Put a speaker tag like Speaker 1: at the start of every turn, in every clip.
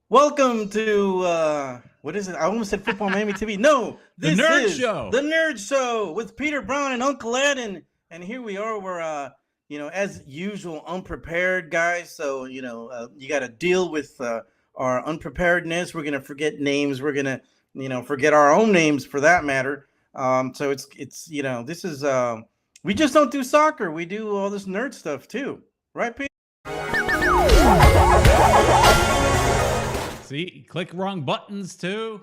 Speaker 1: Welcome to what is it? I almost said Football Miami TV. No,
Speaker 2: The
Speaker 1: this
Speaker 2: Nerd
Speaker 1: is
Speaker 2: Show.
Speaker 1: the Nerd Show with Peter Brown and Uncle Ed, and here we are. We're as usual unprepared guys. So you got to deal with our unpreparedness. We're gonna forget names. We're gonna forget our own names for that matter. So it's this is we just don't do soccer. We do all this nerd stuff too, right, Peter?
Speaker 2: See, click wrong buttons too.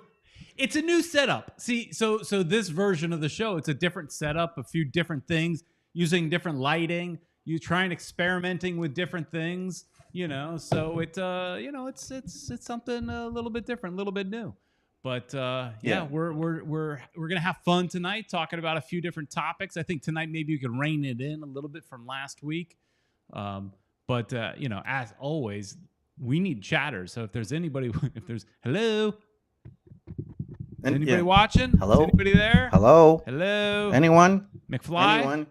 Speaker 2: It's a new setup. See, so this version of the show, it's a different setup, a few different things, using different lighting, you trying experimenting with different things, so it's something a little bit different, a little bit new. But
Speaker 1: Yeah.
Speaker 2: we're gonna have fun tonight, talking about a few different topics. I think tonight maybe you can rein it in a little bit from last week. But as always, we need chatters. So if there's anybody, hello,
Speaker 1: And,
Speaker 2: anybody watching?
Speaker 1: Hello?
Speaker 2: Is anybody there?
Speaker 1: Hello?
Speaker 2: Hello,
Speaker 1: Anyone?
Speaker 2: McFly.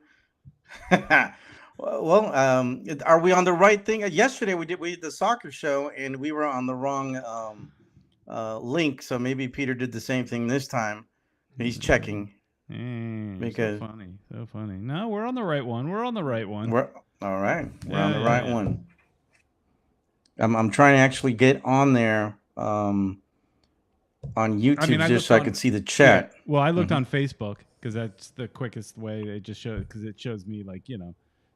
Speaker 1: Anyone? Are we on the right thing? Yesterday we did the soccer show and we were on the wrong link. So maybe Peter did the same thing this time. He's checking.
Speaker 2: Because so funny. No, we're on the right one. We're on the right one.
Speaker 1: We're all right. We're on the right one. I'm trying to actually get on there on YouTube so I could see the chat.
Speaker 2: Yeah. Well, I looked on Facebook because that's the quickest way. It just shows because it shows me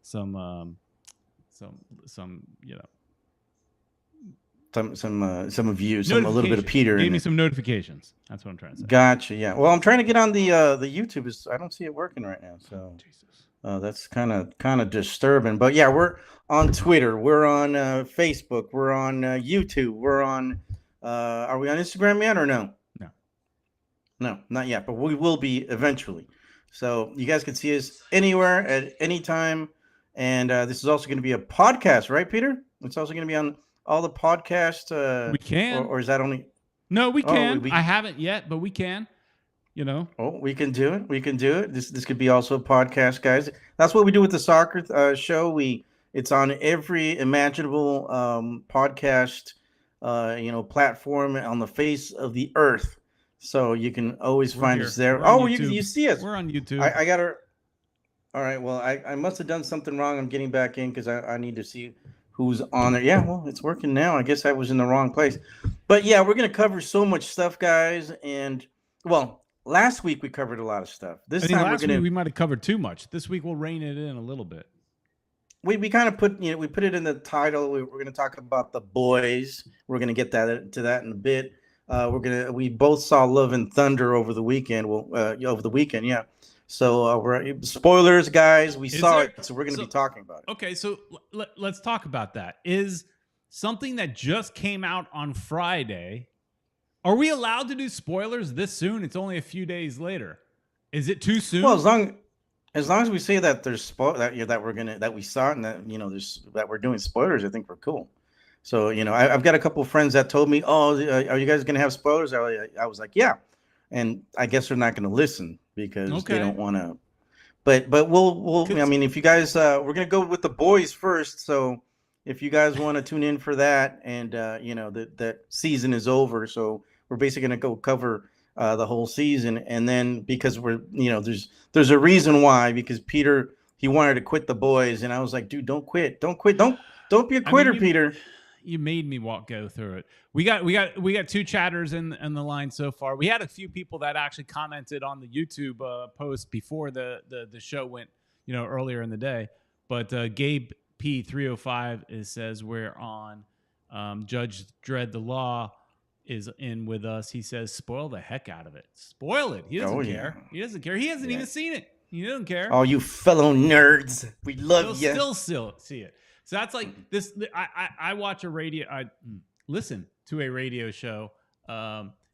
Speaker 2: some
Speaker 1: some of you, a little bit of Peter.
Speaker 2: Gave me some notifications. That's what I'm trying to say.
Speaker 1: Gotcha. Yeah. Well, I'm trying to get on the YouTube. I don't see it working right now. So that's kind of disturbing. But yeah, we're on Twitter. We're on Facebook. We're on YouTube. We're on. Are we on Instagram yet or no? No, not yet. But we will be eventually. So you guys can see us anywhere at any time. And this is also going to be a podcast, right, Peter? It's also going to be on all the podcast.
Speaker 2: We can,
Speaker 1: or is that only?
Speaker 2: No, we can. I haven't yet, but we can.
Speaker 1: Oh, we can do it. We can do it. This could be also a podcast, guys. That's what we do with the soccer show. It's on every imaginable podcast, platform on the face of the earth. So you can always find us there. Oh, you see us.
Speaker 2: We're on YouTube.
Speaker 1: I got her. All right. Well, I must have done something wrong. I'm getting back in because I need to see who's on there. Yeah, well, it's working now. I guess I was in the wrong place. But yeah, we're going to cover so much stuff, guys. And, well, last week we covered a lot of stuff. This time
Speaker 2: we might have covered too much. This week we'll rein it in a little bit.
Speaker 1: We kind of put it in the title. We're going to talk about the boys. We're going to get to that in a bit. We both saw Love and Thunder over the weekend. Over the weekend, yeah. So we're spoilers, guys. We saw it, so we're going to be talking about it.
Speaker 2: Okay, so let's talk about that. Is something that just came out on Friday. Are we allowed to do spoilers this soon? It's only a few days later. Is it too soon?
Speaker 1: Well, as long as we say that there's that we saw it and that that we're doing spoilers, I think we're cool. So I've got a couple of friends that told me, "Oh, are you guys going to have spoilers?" I was like, "Yeah," and I guess they're not going to listen because they don't want to. But we'll. I mean, if you guys, we're going to go with the boys first. So if you guys want to tune in for that, and that season is over, so we're basically going to go cover the whole season, and then because we're there's a reason why, because Peter, he wanted to quit the boys, and I was like, dude, don't quit, don't be a quitter, Peter.
Speaker 2: You made me go through it. We got two chatters in the line so far. We had a few people that actually commented on the YouTube post before the show went earlier in the day. But Gabe P305 says we're on. Judge Dredd the Law is in with us. He says spoil the heck out of it. Spoil it. He doesn't care. He doesn't care. He hasn't even seen it. He doesn't care.
Speaker 1: Oh, you fellow nerds, we love you.
Speaker 2: Still see it. So that's like this. I watch a radio. I listen to a radio show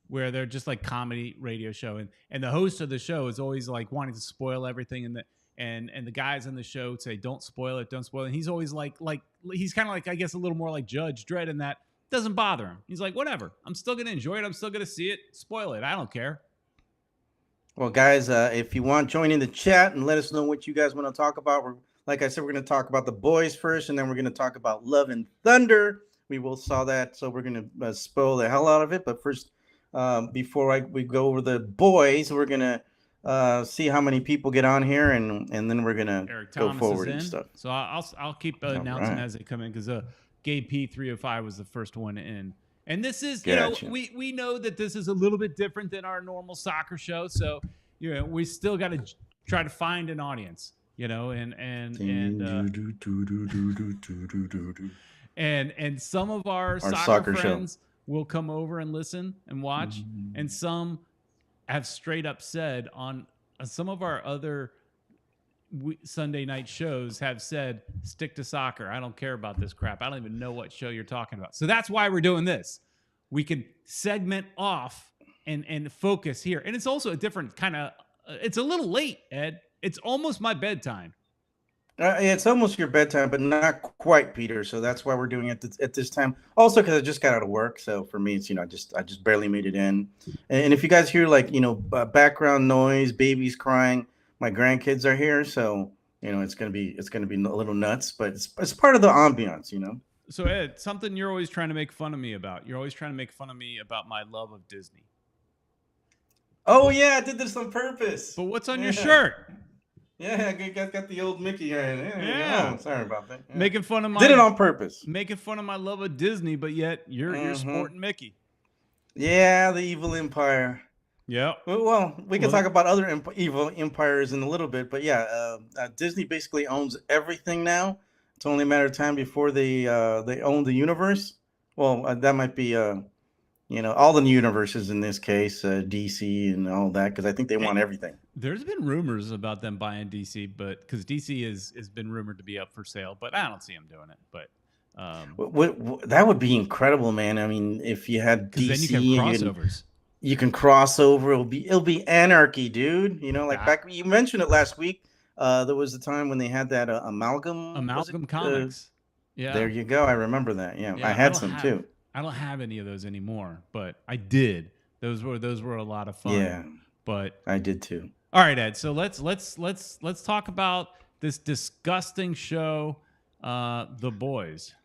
Speaker 2: where they're just like comedy radio show, and the host of the show is always like wanting to spoil everything, and the guys on the show say don't spoil it, don't spoil it. And he's always like he's kind of like, I guess, a little more like Judge Dredd in that doesn't bother him. He's like, whatever, I'm still gonna enjoy it. I'm still gonna see it. Spoil it. I don't care.
Speaker 1: Well, guys, if you want, join in the chat and let us know what you guys want to talk about. Like I said, we're going to talk about the boys first, and then we're going to talk about Love and Thunder. We will saw that, so we're gonna spoil the hell out of it. But first, before we go over the boys, we're gonna see how many people get on here, and then we're gonna
Speaker 2: Eric
Speaker 1: go
Speaker 2: Thomas is
Speaker 1: forward
Speaker 2: in,
Speaker 1: and stuff.
Speaker 2: so I'll keep announcing as they come in because Gabe P305 was the first one in. And this is,
Speaker 1: Gotcha.
Speaker 2: we know that this is a little bit different than our normal soccer show, so we still got to try to find an audience, and some of our soccer friends will come over and listen and watch, and some have straight up said on some of our other Sunday night shows have said, stick to soccer. I don't care about this crap. I don't even know what show you're talking about. So that's why we're doing this. We can segment off and focus here. And it's also a different kind of, it's a little late, Ed. It's almost my bedtime.
Speaker 1: It's almost your bedtime, but not quite, Peter. So that's why we're doing it at this time. Also, because I just got out of work, so for me, it's I just barely made it in. And if you guys hear background noise, babies crying, my grandkids are here, so it's gonna be a little nuts, but it's part of the ambiance,
Speaker 2: So Ed, something you're always trying to make fun of me about. You're always trying to make fun of me about my love of Disney.
Speaker 1: Oh yeah, I did this on purpose.
Speaker 2: But what's on your shirt?
Speaker 1: Yeah, I got the old Mickey here. Yeah. Oh, sorry about that. Yeah.
Speaker 2: Making fun of
Speaker 1: did it on purpose.
Speaker 2: Making fun of my love of Disney, but yet you're sporting Mickey.
Speaker 1: Yeah, the evil empire.
Speaker 2: Yeah.
Speaker 1: Well, we can talk about other evil empires in a little bit, but yeah, Disney basically owns everything now. It's only a matter of time before they own the universe. Well, that might be all the universes in this case, DC and all that, because I think they want everything.
Speaker 2: There's been rumors about them buying DC, but because DC has been rumored to be up for sale, but I don't see them doing it. But
Speaker 1: that would be incredible, man. I mean, if you had DC,
Speaker 2: then you can crossovers.
Speaker 1: You can cross over. It'll be anarchy, dude. Back you mentioned it last week. There was a time when they had that amalgam
Speaker 2: comics. Yeah,
Speaker 1: there you go. I remember that. Yeah, I had some too.
Speaker 2: I don't have any of those anymore, but I did. Those were a lot of fun.
Speaker 1: Yeah,
Speaker 2: but
Speaker 1: I did too.
Speaker 2: All right, Ed. So let's talk about this disgusting show, The Boys.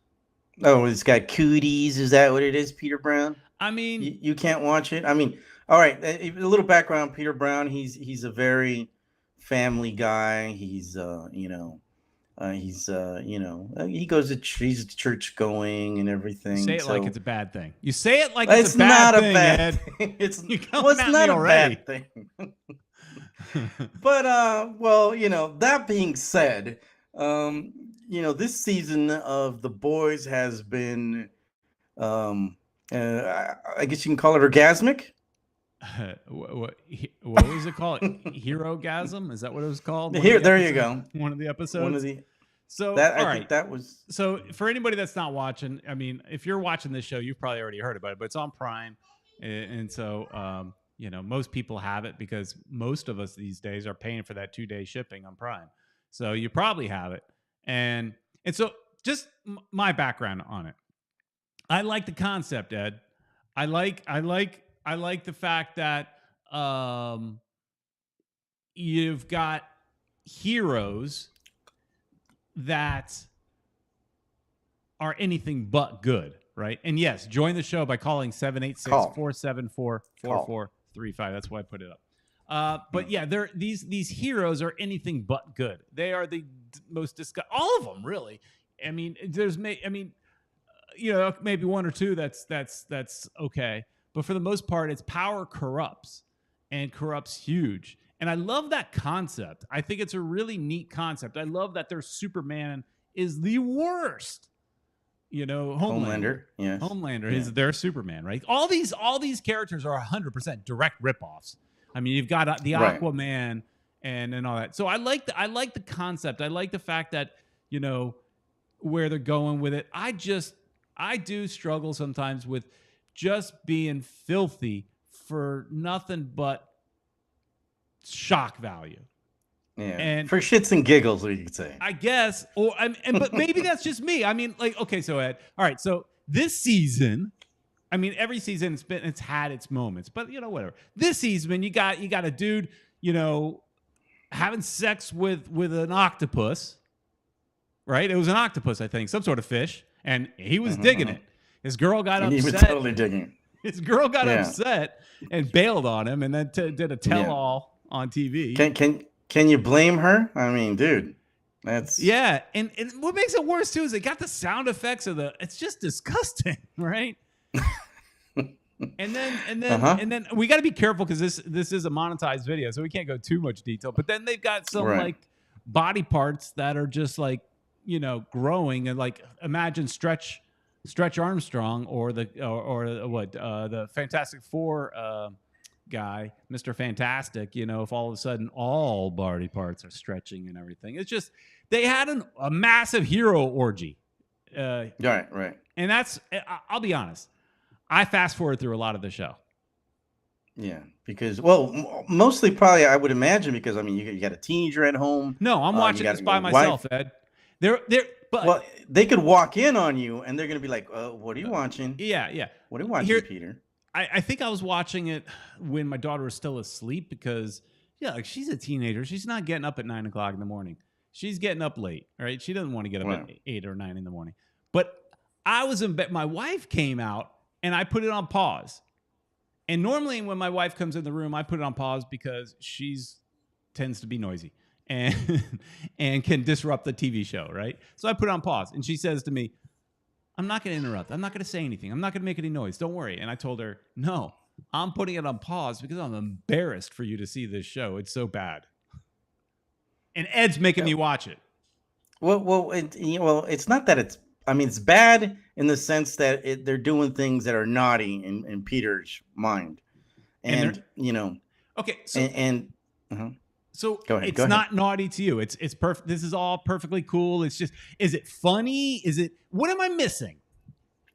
Speaker 1: Oh, it's got cooties. Is that what it is, Peter Brown?
Speaker 2: I mean,
Speaker 1: you can't watch it. I mean, all right. A little background: Peter Brown. He's a very family guy. He goes to he's church going and everything.
Speaker 2: Say it like it's a bad thing. You say it like it's a bad
Speaker 1: not
Speaker 2: thing,
Speaker 1: a bad
Speaker 2: Ed.
Speaker 1: thing. It's
Speaker 2: not
Speaker 1: a bad thing. But that being said, this season of The Boys has been I guess you can call it orgasmic.
Speaker 2: What was it called? Herogasm? Is that what it was called?
Speaker 1: There you go.
Speaker 2: One of the episodes. I
Speaker 1: think that was.
Speaker 2: So for anybody that's not watching, I mean, if you're watching this show, you've probably already heard about it, but it's on Prime, and so most people have it because most of us these days are paying for that 2-day shipping on Prime. So you probably have it, and so just my background on it. I like the concept, Ed. I like the fact that you've got heroes that are anything but good, right? And yes, join the show by calling 786-474-4435. That's why I put it up. But yeah, these heroes are anything but good. They are the most disgusting. All of them, really. I mean, maybe one or two that's okay. But for the most part, it's power corrupts and corrupts huge. And I love that concept. I think it's a really neat concept. I love that their Superman is the worst. Homelander.
Speaker 1: Yes.
Speaker 2: Homelander is their Superman, right? All these characters are 100% direct ripoffs. I mean, you've got the Aquaman and all that. So I like the concept. I like the fact that, where they're going with it. I do struggle sometimes with just being filthy for nothing but shock value.
Speaker 1: Yeah, and for shits and giggles, we could say.
Speaker 2: I guess, but maybe that's just me. I mean, okay, so Ed, all right, so this season, I mean, every season it's had its moments, but whatever. This season, you got a dude, having sex with an octopus, right? It was an octopus, I think, some sort of fish, and he was digging it. His girl got
Speaker 1: And he was
Speaker 2: upset.
Speaker 1: totally digging.
Speaker 2: His girl got
Speaker 1: Yeah.
Speaker 2: upset and bailed on him, and then did a tell-all on TV.
Speaker 1: Can you blame her? I mean, dude, that's
Speaker 2: Yeah, and what makes it worse too is they got the sound effects of it's just disgusting, right? and then we got to be careful because this is a monetized video, so we can't go too much detail. But then they've got some like body parts that are just like, you know, growing, and like imagine Stretch Armstrong or the Fantastic Four guy, Mr. Fantastic, you know, if all of a sudden all body parts are stretching and everything. It's just they had a massive hero orgy.
Speaker 1: Right.
Speaker 2: And I'll be honest, I fast forward through a lot of the show.
Speaker 1: Yeah, because mostly probably I would imagine because I mean you got a teenager at home.
Speaker 2: No, I'm watching this by myself, Ed. But
Speaker 1: they could walk in on you and they're gonna be like, "What are you watching?"
Speaker 2: Yeah.
Speaker 1: What are you watching, Peter?
Speaker 2: I think I was watching it when my daughter was still asleep because like she's a teenager. She's not getting up at 9 o'clock in the morning. She's getting up late, right? She doesn't want to get up at 8 or 9 in the morning. But I was in bed. My wife came out and I put it on pause. And normally when my wife comes in the room, I put it on pause because tends to be noisy and can disrupt the TV show, right? So I put it on pause and she says to me, "I'm not going to interrupt. I'm not going to say anything. I'm not going to make any noise. Don't worry." And I told her, "No, I'm putting it on pause because I'm embarrassed for you to see this show. It's so bad." And Ed's making me watch it.
Speaker 1: Well, it's not that it's. I mean, it's bad in the sense that they're doing things that are naughty in Peter's mind, and you know.
Speaker 2: Okay, so
Speaker 1: so
Speaker 2: go ahead. It's not naughty to you. It's perfect. This is all perfectly cool. It's just, is it funny? What am I missing?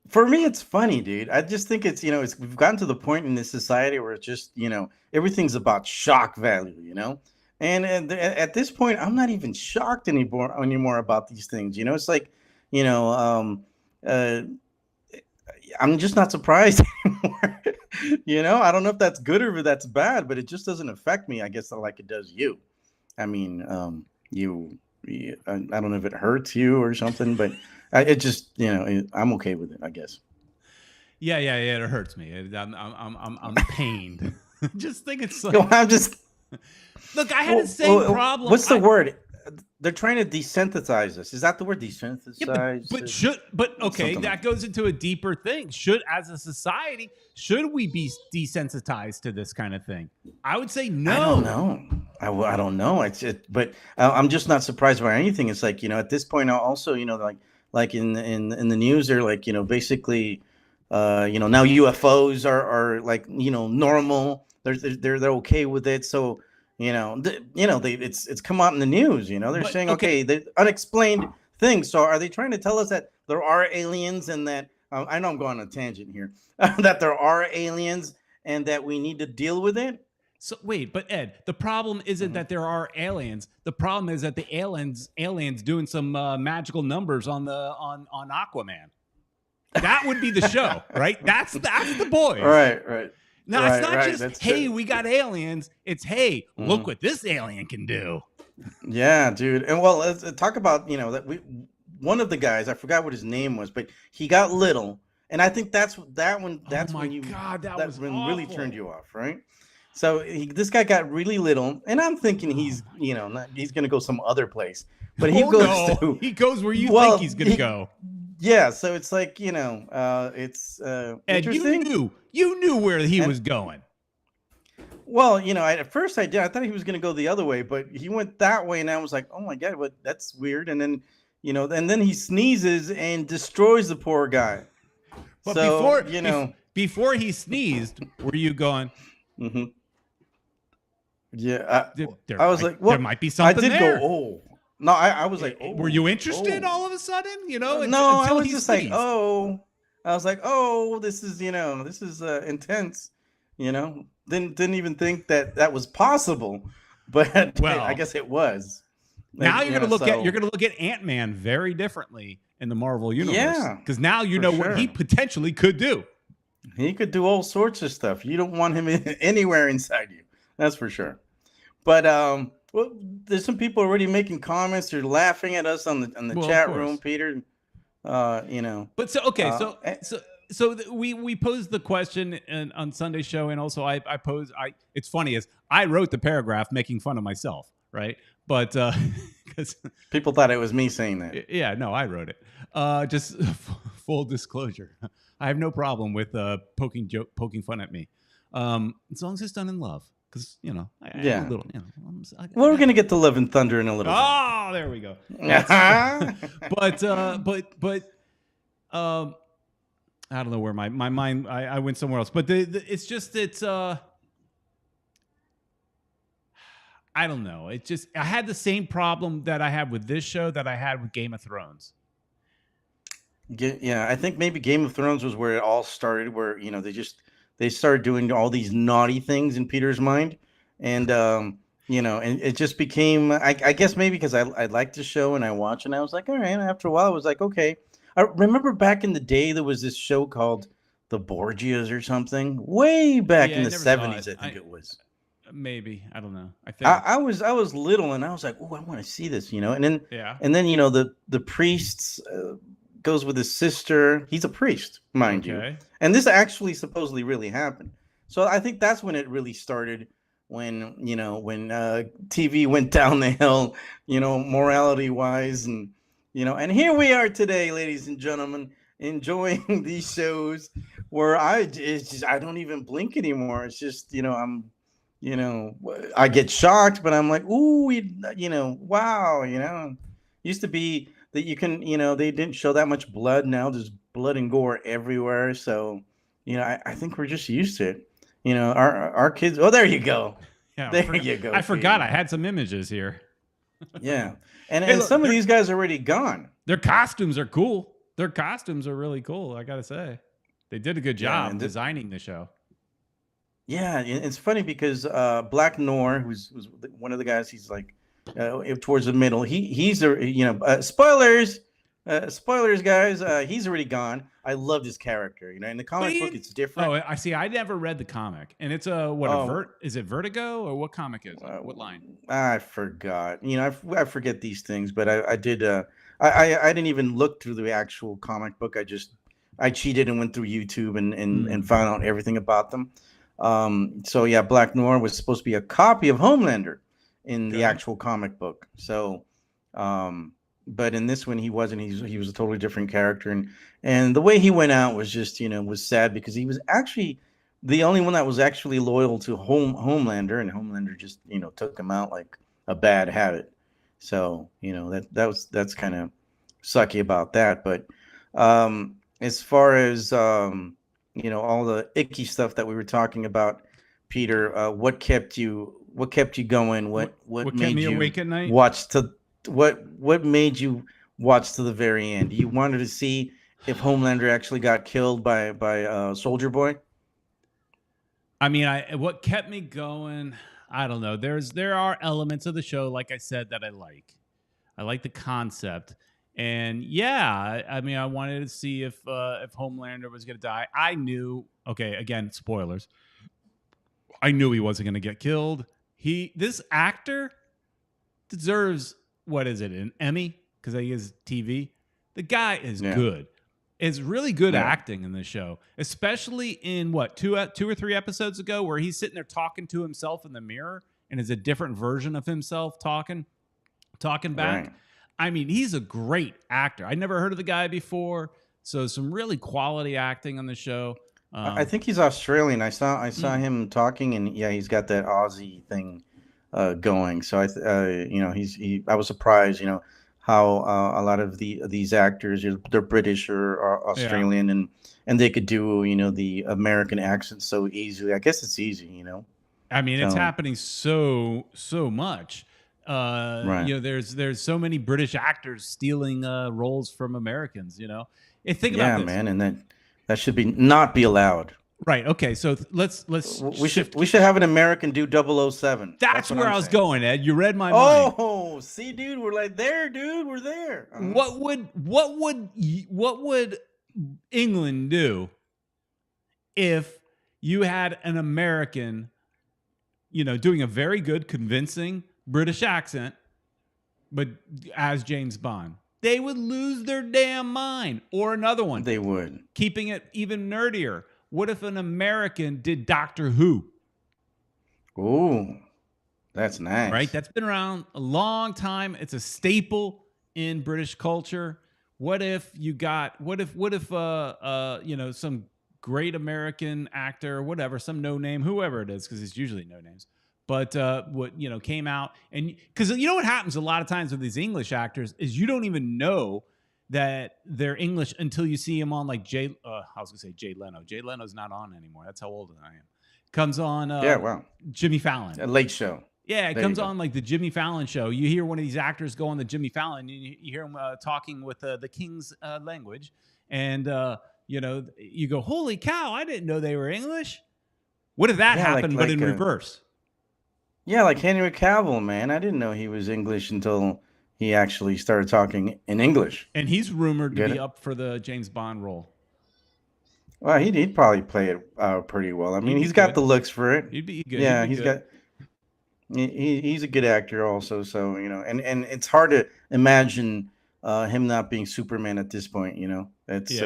Speaker 1: For me, it's funny, dude. I just think it's we've gotten to the point in this society where it's just everything's about shock value, and at this point, I'm not even shocked anymore about these things. It's like, I'm just not surprised anymore. I don't know if that's good or if that's bad, but it just doesn't affect me, I guess, like it does you. I mean, I don't know if it hurts you or something, but it just, I'm okay with it, I guess.
Speaker 2: Yeah, it hurts me. I'm pained. Just think it's like,
Speaker 1: I'm just.
Speaker 2: Look, I had the same problem.
Speaker 1: What's the word? They're trying to desensitize us. Is that the word, desensitize?
Speaker 2: Yeah, but okay, that goes into a deeper thing. As a society, should we be desensitized to this kind of thing? I would say no.
Speaker 1: I don't know. I don't know. But I'm just not surprised by anything. It's like, at this point, also, like in the news, they're like, basically, now UFOs are like, normal. They're okay with it. So. It's come out in the news. They're saying, okay, the unexplained things. So are they trying to tell us that there are aliens and that I know I'm going on a tangent here, that there are aliens and that we need to deal with it?
Speaker 2: So wait, but Ed, the problem isn't that there are aliens. The problem is that the aliens doing some magical numbers on Aquaman. That would be the show, right? That's the boys.
Speaker 1: Right.
Speaker 2: No, it's not just, hey, we got aliens. It's, hey, look what this alien can do.
Speaker 1: Yeah, dude. And let's talk about, that one of the guys, I forgot what his name was, but he got little. And I think that's when really turned you off, right? So this guy got really little, and I'm thinking he's going to go some other place. But he
Speaker 2: goes where you think he's going to go.
Speaker 1: Yeah, so it's like, it's
Speaker 2: Ed,
Speaker 1: interesting.
Speaker 2: You knew where he was going.
Speaker 1: Well, at first I did. I thought he was going to go the other way, but he went that way, and I was like, oh my God, that's weird. And then, and then he sneezes and destroys the poor guy.
Speaker 2: But
Speaker 1: so,
Speaker 2: before he sneezed, were you going?
Speaker 1: Mm-hmm. Yeah,
Speaker 2: I was like, well, there might be something there.
Speaker 1: I did go, oh. No, I was like, oh.
Speaker 2: Were you interested all of a sudden?
Speaker 1: No, I was just like, oh. I was like, oh, this is intense. Didn't even think that was possible, but well, I guess it was.
Speaker 2: Now you're gonna look at Ant-Man very differently in the Marvel universe. Yeah, because now you know what he potentially could do.
Speaker 1: He could do all sorts of stuff. You don't want him anywhere inside you. That's for sure. But well, there's some people already making comments. They're laughing at us on the chat room, Peter.
Speaker 2: But so we posed the question on Sunday's show, and also I posed. It's funny is I wrote the paragraph making fun of myself, right? But because
Speaker 1: people thought it was me saying that.
Speaker 2: Yeah, no, I wrote it. Just full disclosure, I have no problem with poking fun at me, as long as it's done in love. Because I am a little,
Speaker 1: we're gonna get to Love and Thunder in a little bit.
Speaker 2: Oh, there we go. But I don't know where my mind. I went somewhere else. But it's I don't know. It just I had the same problem that I had with this show that I had with Game of Thrones.
Speaker 1: Yeah, I think maybe Game of Thrones was where it all started. Where they started doing all these naughty things in Peter's mind, and and it just became. I guess maybe because I liked the show and I watched, and I was like, all right. After a while, I was like, okay. I remember back in the day there was this show called The Borgias or something. Way back in the 70s, I think it was.
Speaker 2: Maybe, I don't know. I think
Speaker 1: I was little and I was like, oh, I want to see this, and then the priest goes with his sister. He's a priest, mind you, and this actually supposedly really happened. So I think that's when it really started. When TV went down the hill, morality wise, and and here we are today, ladies and gentlemen, enjoying these shows where I don't even blink anymore. It's just I'm. I get shocked, but I'm like, ooh, wow, used to be that you can, they didn't show that much blood. Now there's blood and gore everywhere. So, I think we're just used to it. Our kids. Oh, there you go.
Speaker 2: Yeah,
Speaker 1: there you go.
Speaker 2: I forgot I had some images here.
Speaker 1: Yeah, and some of these guys are already gone.
Speaker 2: Their costumes are cool. Their costumes are really cool. I gotta say, they did a good job designing the show.
Speaker 1: Yeah, it's funny because Black Noir, who's one of the guys, he's like towards the middle. He's spoilers, guys. He's already gone. I love this character. In the comic book, it's different.
Speaker 2: Oh, I see. I never read the comic, and it's is it Vertigo or what comic is it? What line?
Speaker 1: I forgot. I forget these things, but I did. I didn't even look through the actual comic book. I cheated and went through YouTube and found out everything about them. So yeah, Black Noir was supposed to be a copy of Homelander in the actual comic book. So, but in this one he wasn't. He was a totally different character, and the way he went out was just was sad because he was actually the only one that was actually loyal to Homelander, and Homelander just took him out like a bad habit. So that's kind of sucky about that. But as far as all the icky stuff that we were talking about, Peter, what kept you going? What made you
Speaker 2: awake at night?
Speaker 1: What made you watch to the very end? You wanted to see if Homelander actually got killed by Soldier Boy?
Speaker 2: I mean, what kept me going, I don't know. There are elements of the show, like I said, that I like. I like the concept. And yeah, I mean, I wanted to see if Homelander was going to die. I knew, okay, again, spoilers. I knew he wasn't going to get killed. This actor deserves, what is it, an Emmy? Because he is TV. The guy is good. It's really good acting in this show, especially in two or three episodes ago where he's sitting there talking to himself in the mirror and is a different version of himself talking back. Right. I mean, he's a great actor. I never heard of the guy before, so some really quality acting on the show.
Speaker 1: I think he's Australian. I saw him talking, and yeah, he's got that Aussie thing going. So I was surprised, how a lot of these actors, they're British or Australian, and they could do the American accent so easily. I guess it's easy,
Speaker 2: I mean, it's happening so much. Right. There's so many British actors stealing roles from Americans. Think about this.
Speaker 1: Man, and that should not be allowed.
Speaker 2: Right. Okay. So let's
Speaker 1: we should have an American do 007.
Speaker 2: That's where I was going, Ed. You read my mind.
Speaker 1: Oh, see, dude, we're like there, dude. We're there.
Speaker 2: What would England do if you had an American, doing a very good, convincing British accent, but as James Bond? They would lose their damn mind. Or another one,
Speaker 1: They would.
Speaker 2: keeping it even nerdier. What if an American did Doctor Who?
Speaker 1: Ooh, that's nice.
Speaker 2: Right? That's been around a long time. It's a staple in British culture. What if you got what if some great American actor or whatever, some no name, whoever it is, because it's usually no names, but came out, and because you know what happens a lot of times with these English actors is you don't even know that they're English until you see them on like Jay Leno. Jay Leno's not on anymore. That's how old I am. Comes on
Speaker 1: Wow.
Speaker 2: Jimmy Fallon.
Speaker 1: A late show.
Speaker 2: Yeah, it
Speaker 1: There
Speaker 2: comes
Speaker 1: you go.
Speaker 2: on like the Jimmy Fallon show. You hear one of these actors go on the Jimmy Fallon, and you hear him talking with the King's language, and you go, "Holy cow! I didn't know they were English." What if that happened, but in reverse?
Speaker 1: Yeah, like Henry Cavill, man. I didn't know he was English until he actually started talking in English.
Speaker 2: And he's rumored to be up for the James Bond role.
Speaker 1: Well, he'd probably play it pretty well. I mean, he's got the looks for it.
Speaker 2: He'd be good.
Speaker 1: Yeah, he's a good actor also. So and it's hard to imagine him not being Superman at this point. It's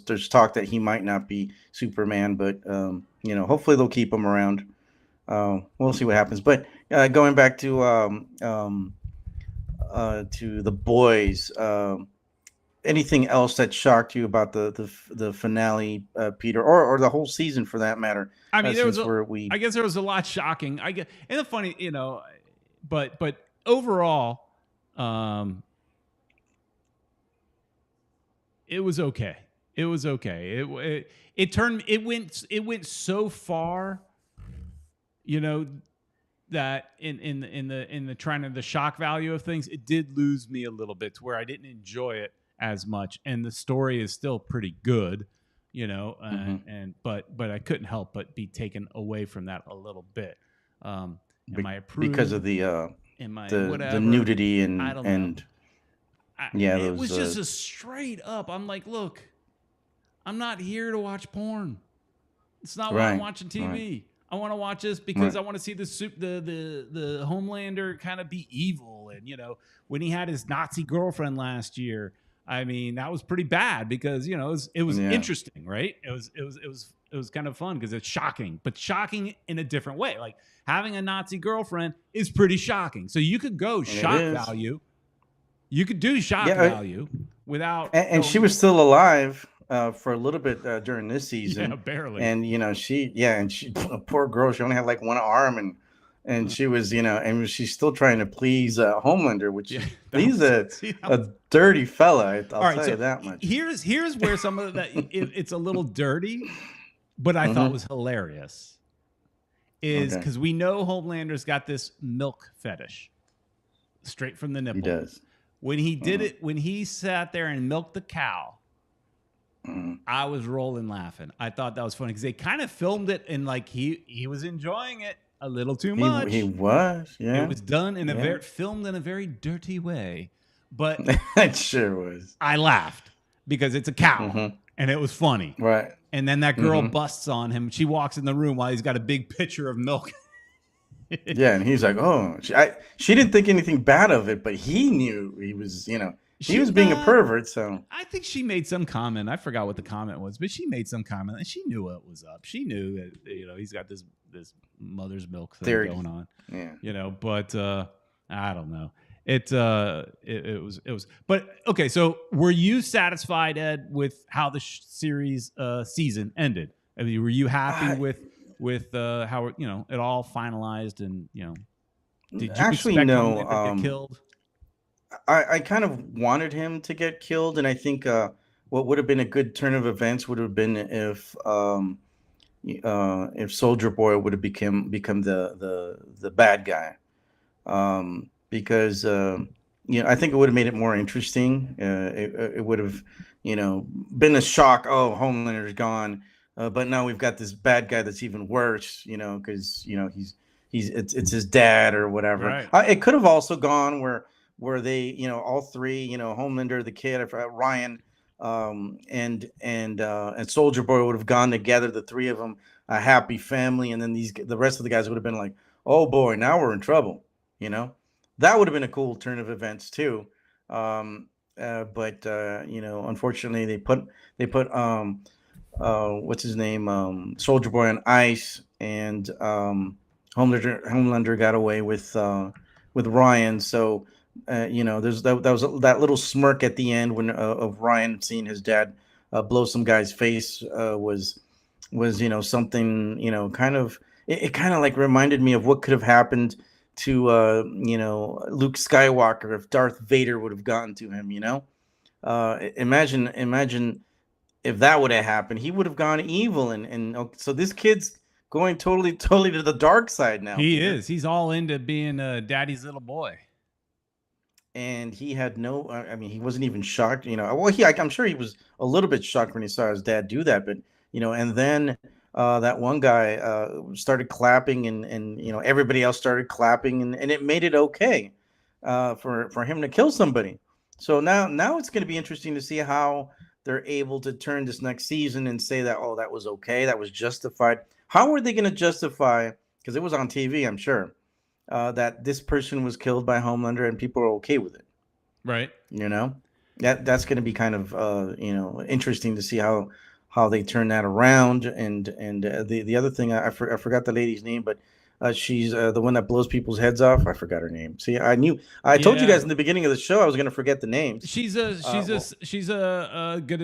Speaker 1: there's talk that he might not be Superman, but hopefully they'll keep him around. We'll see what happens. But going back to the boys. Anything else that shocked you about the finale, Peter, or the whole season for that matter?
Speaker 2: I mean, I guess there was a lot shocking. And the funny, but overall, it was okay. It was okay. It went so far, that in the trying to the shock value of things, it did lose me a little bit to where I didn't enjoy it as much, and the story is still pretty good, but I couldn't help but be taken away from that a little bit. Am I a prude?
Speaker 1: Because of the nudity and
Speaker 2: I don't know.
Speaker 1: It
Speaker 2: was just a straight up. I'm like, look, I'm not here to watch porn. It's not why I'm watching TV. Right. I want to watch this because I want to see the Homelander kind of be evil, and when he had his Nazi girlfriend last year. I mean, that was pretty bad because it was interesting, right? It was kind of fun because it's shocking, but shocking in a different way. Like having a Nazi girlfriend is pretty shocking. So you could go shock value. You could do shock value without.
Speaker 1: And she was still alive for a little bit during this season.
Speaker 2: Yeah, barely.
Speaker 1: And she poor girl, she only had like one arm, and she was, and she's still trying to please Homelander, which he's a dirty fella. I'll tell you that much.
Speaker 2: Here's where some of that it's a little dirty, but I thought was hilarious. Is because we know Homelander's got this milk fetish, straight from the nipple.
Speaker 1: He does.
Speaker 2: When he did it, when he sat there and milked the cow, I was rolling laughing. I thought that was funny because they kind of filmed it and like he was enjoying it. A little too much.
Speaker 1: He was, yeah.
Speaker 2: It was done in filmed in a very dirty way, but
Speaker 1: it sure was.
Speaker 2: I laughed because it's a cow, and it was funny,
Speaker 1: right?
Speaker 2: And then that girl busts on him. She walks in the room while he's got a big pitcher of milk.
Speaker 1: Yeah, and he's like, "Oh," she didn't think anything bad of it, but he knew he was, he was being a pervert. So
Speaker 2: I think she made some comment. I forgot what the comment was, but she made some comment, and she knew what was up. She knew that he's got this mother's milk thing going on.
Speaker 1: Yeah.
Speaker 2: But I don't know. It was. But okay, so were you satisfied, Ed, with how the series season ended? I mean, were you happy with how it all finalized, and did you
Speaker 1: actually
Speaker 2: expect
Speaker 1: no
Speaker 2: Homelander to get killed?
Speaker 1: I kind of wanted him to get killed, and I think what would have been a good turn of events would have been if Soldier Boy would have become the bad guy, because I think it would have made it more interesting. It would have been a shock. Oh, Homelander's gone, but now we've got this bad guy that's even worse. Because it's his dad or whatever.
Speaker 2: Right.
Speaker 1: It could have also gone where they all three Homelander, the kid, Ryan, and Soldier Boy would have gone together, the three of them, a happy family, and then the rest of the guys would have been like, oh boy, now we're in trouble. That would have been a cool turn of events too. but unfortunately, they put what's his name, Soldier Boy on ice, and Homelander got away with Ryan. So there's that was that little smirk at the end when of Ryan seeing his dad blow some guy's face was something kind of it kind of like reminded me of what could have happened to Luke Skywalker if Darth Vader would have gotten to him. Imagine if that would have happened, he would have gone evil, so this kid's going totally to the dark side now.
Speaker 2: He
Speaker 1: Peter.
Speaker 2: is. He's all into being daddy's little boy.
Speaker 1: And he had no. I mean, he wasn't even shocked. Well, I'm sure he was a little bit shocked when he saw his dad do that, but and then that one guy started clapping, and everybody else started clapping, and it made it okay for him to kill somebody. So now it's going to be interesting to see how they're able to turn this next season and say that, oh, that was okay, that was justified. How are they going to justify, because it was on TV, I'm sure, that this person was killed by Homelander and people are okay with it,
Speaker 2: right?
Speaker 1: That's going to be kind of interesting to see how they turn that around. And the other thing, I forgot the lady's name, but she's the one that blows people's heads off. I forgot her name. See, I told you guys in the beginning of the show I was going to forget the names.
Speaker 2: She's gonna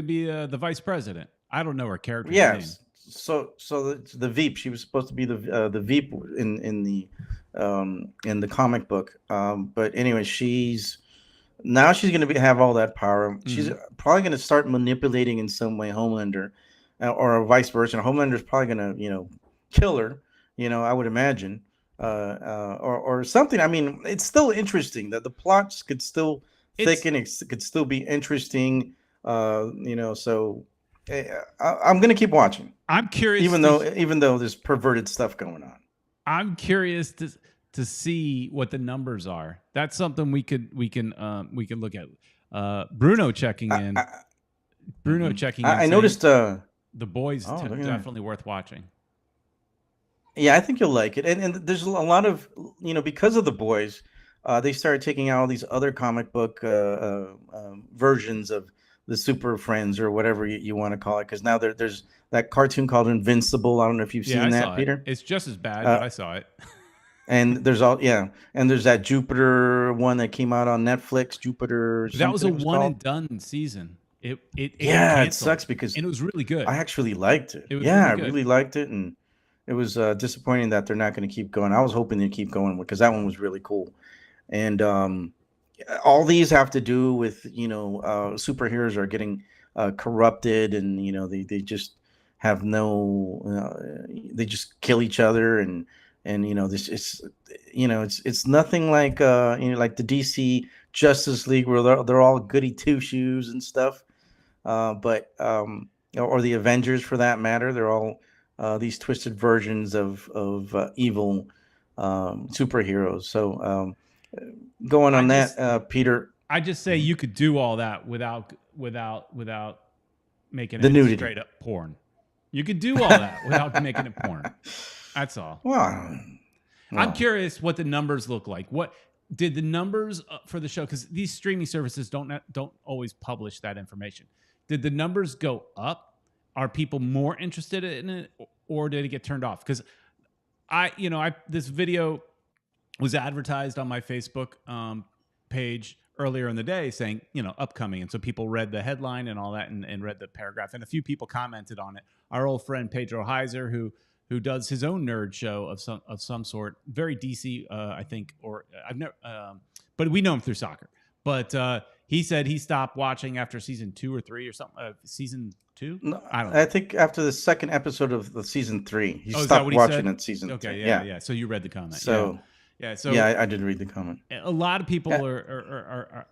Speaker 2: be the vice president. I don't know her character's
Speaker 1: yeah,
Speaker 2: name.
Speaker 1: So the Veep. She was supposed to be the Veep in the comic book. But anyway, she's going to have all that power. She's probably going to start manipulating in some way Homelander, or vice versa. Homelander's probably going to kill her. I would imagine, or something. I mean, it's still interesting that the plots could still thicken. It could still be interesting. So I'm going to keep watching.
Speaker 2: I'm curious,
Speaker 1: even though there's perverted stuff going on.
Speaker 2: I'm curious to see what the numbers are. That's something we can look at. Bruno checking in.
Speaker 1: I noticed
Speaker 2: The Boys definitely worth watching.
Speaker 1: Yeah, I think you'll like it. And there's a lot of, because of The Boys, they started taking out all these other comic book versions of the Super Friends or whatever you want to call it. Because now there's that cartoon called Invincible. I don't know if you've seen that, Peter.
Speaker 2: It's just as bad, but I saw it.
Speaker 1: And there's there's that Jupiter one that came out on Netflix. Jupiter.
Speaker 2: That was a one and done season. It
Speaker 1: sucks because
Speaker 2: it was really good.
Speaker 1: I actually liked it. I really liked it, and it was disappointing that they're not going to keep going. I was hoping they'd keep going because that one was really cool. And all these have to do with superheroes are getting corrupted, and they just have they just kill each other, and this it's nothing like like the DC Justice League where they're all goody two shoes and stuff, but or the Avengers for that matter, they're all these twisted versions of evil superheroes. So going on Peter,
Speaker 2: I just say you could do all that without making
Speaker 1: the
Speaker 2: it
Speaker 1: nudity.
Speaker 2: Straight up porn. You could do all that without making it porn. That's all.
Speaker 1: Well,
Speaker 2: I'm curious what the numbers look like. What did the numbers for the show? Because these streaming services don't always publish that information. Did the numbers go up? Are people more interested in it, or did it get turned off? Because this video was advertised on my Facebook page earlier in the day saying, upcoming. And so people read the headline and all that and read the paragraph. And a few people commented on it. Our old friend Pedro Heiser, who does his own nerd show of some sort, very DC, I think, or I've never, but we know him through soccer. But he said he stopped watching after season 2 or 3 or something. Season 2?
Speaker 1: No,
Speaker 2: I don't know.
Speaker 1: I think after the second episode of the season 3, he stopped watching at season 3.
Speaker 2: Okay, yeah. So you read the comment.
Speaker 1: So I did read the comment.
Speaker 2: A lot of people are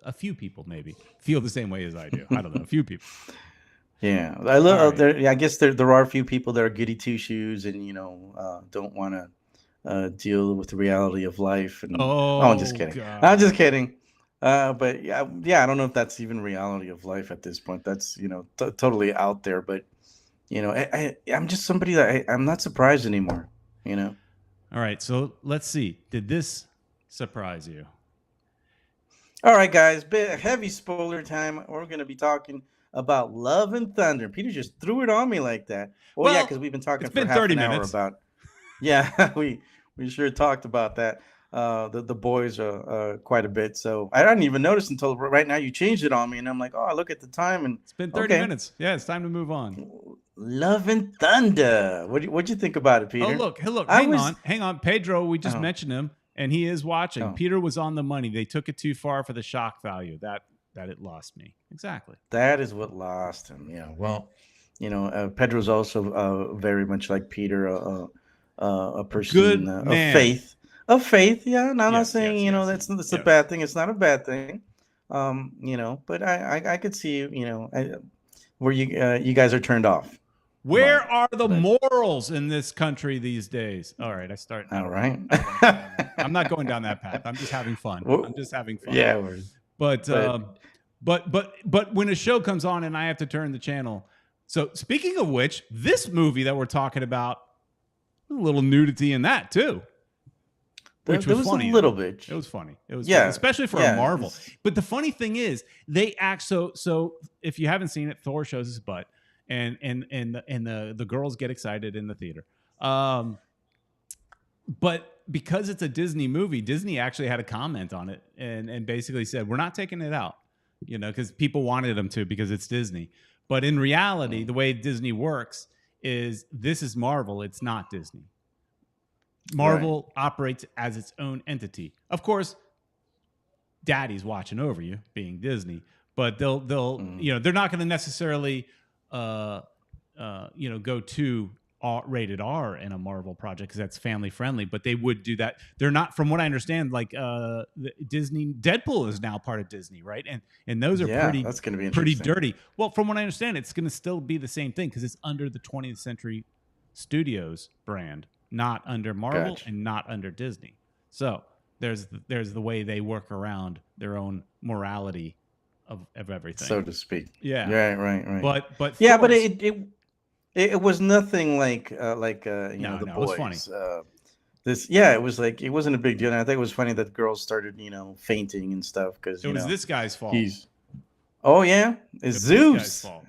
Speaker 2: a few people maybe feel the same way as I do. I don't know, a few people.
Speaker 1: Yeah, I love. Right. I guess there are a few people that are goody two shoes and don't want to deal with the reality of life. And I'm just kidding. God. I'm just kidding. But yeah, I don't know if that's even reality of life at this point. That's totally out there. But I'm just somebody that I'm not surprised anymore.
Speaker 2: All right, so let's see. Did this surprise you?
Speaker 1: All right, guys, bit heavy spoiler time. We're gonna be talking about Love and Thunder. Peter just threw it on me like that. Well, yeah,
Speaker 2: Well,
Speaker 1: because we've been
Speaker 2: it's
Speaker 1: talking for
Speaker 2: been
Speaker 1: half
Speaker 2: 30
Speaker 1: an hour
Speaker 2: minutes.
Speaker 1: about. Yeah, we sure talked about that. The boys quite a bit. So I didn't even notice until right now you changed it on me, and I'm like, oh, I look at the time, and
Speaker 2: It's been 30
Speaker 1: okay,
Speaker 2: minutes. Yeah, it's time to move on.
Speaker 1: Love and Thunder. What'd you think about it,
Speaker 2: Oh,
Speaker 1: Peter?
Speaker 2: look. Hey, look.
Speaker 1: I
Speaker 2: Hang
Speaker 1: was.
Speaker 2: on. Hang on. Pedro, we just
Speaker 1: Oh,
Speaker 2: mentioned him, and he is watching.
Speaker 1: oh,
Speaker 2: Peter was on the money. They took it too far for the shock value. That it lost me. Exactly.
Speaker 1: that is what lost him. Yeah. Well, Pedro's also very much like Peter, a person
Speaker 2: Good
Speaker 1: of
Speaker 2: man.
Speaker 1: faith. Of faith, yeah. And I'm not
Speaker 2: Yes,
Speaker 1: saying
Speaker 2: yes, yes.
Speaker 1: that's a
Speaker 2: Yes.
Speaker 1: bad thing. It's not a bad thing. But I could see where you guys are turned off
Speaker 2: Where
Speaker 1: about it.
Speaker 2: are the
Speaker 1: But
Speaker 2: morals in this country these days? All right, I
Speaker 1: all
Speaker 2: don't want
Speaker 1: right.
Speaker 2: to. I don't want to go down that. I'm not going down that path. I'm just having fun.
Speaker 1: Well,
Speaker 2: I'm just having fun.
Speaker 1: yeah,
Speaker 2: But
Speaker 1: but
Speaker 2: when a show comes on and I have to turn the channel. So speaking of which, this movie that we're talking about, a little nudity in that too, which
Speaker 1: there
Speaker 2: was
Speaker 1: was a
Speaker 2: funny.
Speaker 1: little bit.
Speaker 2: It was funny. It was funny,
Speaker 1: Yeah,
Speaker 2: especially for a
Speaker 1: yeah.
Speaker 2: Marvel. But the funny thing is, they act so. If you haven't seen it, Thor shows his butt, and the girls get excited in the theater. But because it's a Disney movie, Disney actually had a comment on it and basically said, we're not taking it out, because people wanted them to because it's Disney. But in reality, the way Disney works is this is Marvel. It's not Disney. Marvel operates as its own entity. Of course, Daddy's watching over you, being Disney, but they'll they're not going to necessarily go to rated R in a Marvel project because that's family friendly, but they would do that. They're not, from what I understand, like Disney Deadpool is now part of Disney, right? And those are
Speaker 1: that's going to be
Speaker 2: pretty
Speaker 1: interesting.
Speaker 2: dirty. Well, from what I understand, it's going to still be the same thing because it's under the 20th Century Studios brand, not under Marvel
Speaker 1: Gotcha.
Speaker 2: and not under Disney. So there's the way they work around their own morality of everything,
Speaker 1: So to speak.
Speaker 2: yeah.
Speaker 1: Right.
Speaker 2: But
Speaker 1: Yeah, but
Speaker 2: Thor's,
Speaker 1: it was nothing like
Speaker 2: no,
Speaker 1: the
Speaker 2: it was funny.
Speaker 1: boys. It was like it wasn't a big deal. And I think it was funny that girls started fainting and stuff because
Speaker 2: It was this guy's fault.
Speaker 1: he's oh yeah, it's
Speaker 2: It was
Speaker 1: Zeus.
Speaker 2: this guy's fault.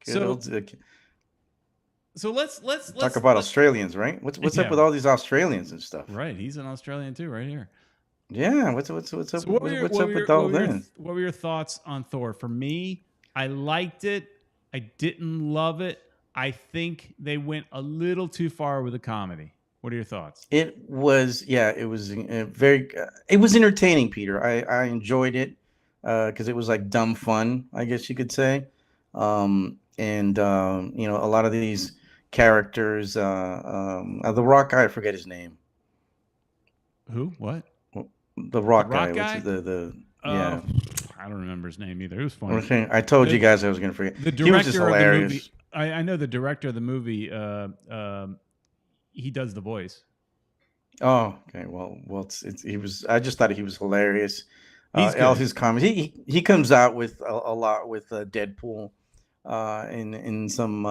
Speaker 1: Good
Speaker 2: So
Speaker 1: old,
Speaker 2: so let's
Speaker 1: talk about Australians, right? What's
Speaker 2: Yeah.
Speaker 1: up with all these Australians and stuff?
Speaker 2: Right, he's an Australian too, right here.
Speaker 1: Yeah, what's up?
Speaker 2: So
Speaker 1: What's up with all that?
Speaker 2: what were your thoughts on Thor? For me, I liked it. I didn't love it. I think they went a little too far with the comedy. What are your thoughts?
Speaker 1: It was it was it was entertaining, Peter. I enjoyed it because it was like dumb fun, I guess you could say. And a lot of these characters, the Rock guy, I forget his name.
Speaker 2: Who? What?
Speaker 1: The Rock
Speaker 2: The Rock
Speaker 1: guy.
Speaker 2: guy?
Speaker 1: Yeah.
Speaker 2: I don't remember his name either. It was funny.
Speaker 1: I told you guys I was gonna forget.
Speaker 2: The
Speaker 1: He was just
Speaker 2: director of the
Speaker 1: hilarious.
Speaker 2: movie. I know the director of the movie. He does the voice.
Speaker 1: Oh, okay. Well, he was. I just thought he was hilarious.
Speaker 2: He's
Speaker 1: All
Speaker 2: good.
Speaker 1: his comments. He comes out with a lot with Deadpool, in some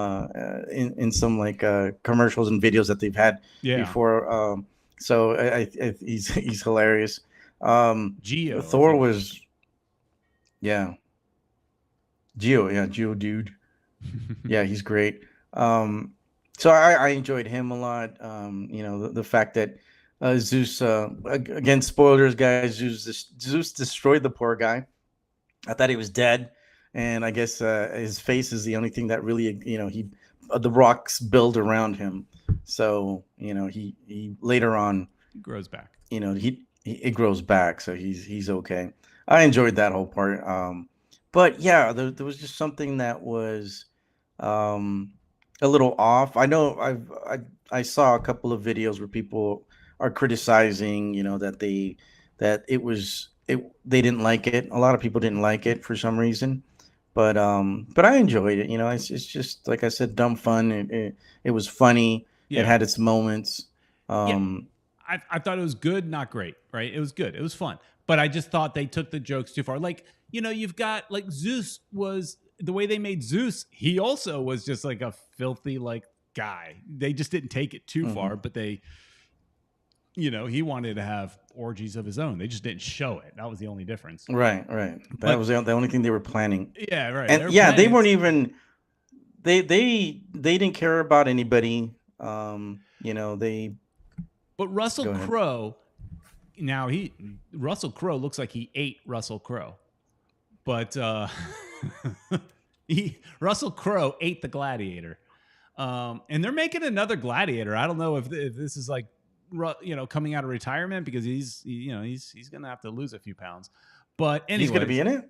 Speaker 1: like commercials and videos that they've had
Speaker 2: Yeah.
Speaker 1: before. So he's hilarious.
Speaker 2: Geo.
Speaker 1: Thor was, yeah. Geo dude. Yeah, he's great. So I enjoyed him a lot. The fact that Zeus, again, spoilers, guys. Zeus destroyed the poor guy. I thought he was dead, and I guess his face is the only thing that really, the rocks build around him. So he later on,
Speaker 2: He grows back.
Speaker 1: it grows back, so he's okay. I enjoyed that whole part. But yeah, there was just something that was a little off. I know I saw a couple of videos where people are criticizing, that they didn't like it. A lot of people didn't like it for some reason, but I enjoyed it. It's just like I said, dumb fun. It was funny.
Speaker 2: Yeah.
Speaker 1: It had its moments.
Speaker 2: I thought it was good, not great, right? It was good. It was fun. But I just thought they took the jokes too far. Like, you've got like Zeus was the way they made Zeus. He also was just like a filthy like guy. They just didn't take it too far, but they he wanted to have orgies of his own. They just didn't show it. That was the only difference.
Speaker 1: Right. That was the only thing they were planning.
Speaker 2: Yeah, right.
Speaker 1: And they weren't even. They didn't care about anybody. They.
Speaker 2: But Russell Crowe. Now Russell Crowe looks like he ate Russell Crowe, but Russell Crowe ate the Gladiator, and they're making another Gladiator. I don't know if this is like coming out of retirement, because he's gonna have to lose a few pounds. But anyway,
Speaker 1: he's gonna be in it.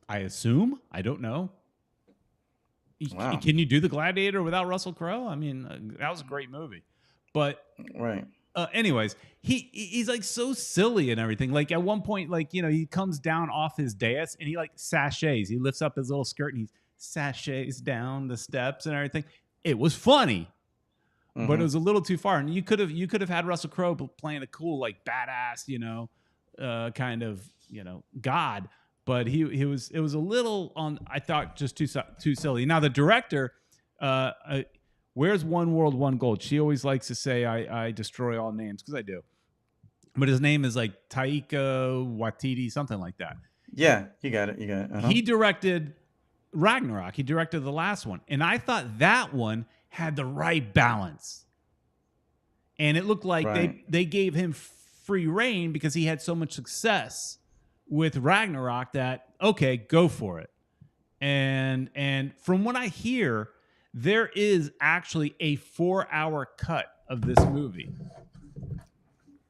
Speaker 2: I assume. I don't know. Wow. Can you do the Gladiator without Russell Crowe? I mean, that was a great movie, but
Speaker 1: right.
Speaker 2: Anyways, he's like so silly and everything. Like at one point, like, he comes down off his dais and he like sachets. He lifts up his little skirt and he sachets down the steps and everything. It was funny, but it was a little too far. And you could have had Russell Crowe playing a cool, like, badass, kind of, god. But it was a little I thought just too silly. Now the director, where's One World, One Gold? She always likes to say I destroy all names, because I do. But his name is like Taika Waititi, something like that.
Speaker 1: Yeah, you got it. Uh-huh.
Speaker 2: He directed Ragnarok. He directed the last one. And I thought that one had the right balance. And it looked like they gave him free reign because he had so much success with Ragnarok that, okay, go for it. And from what I hear, there is actually a 4-hour cut of this movie.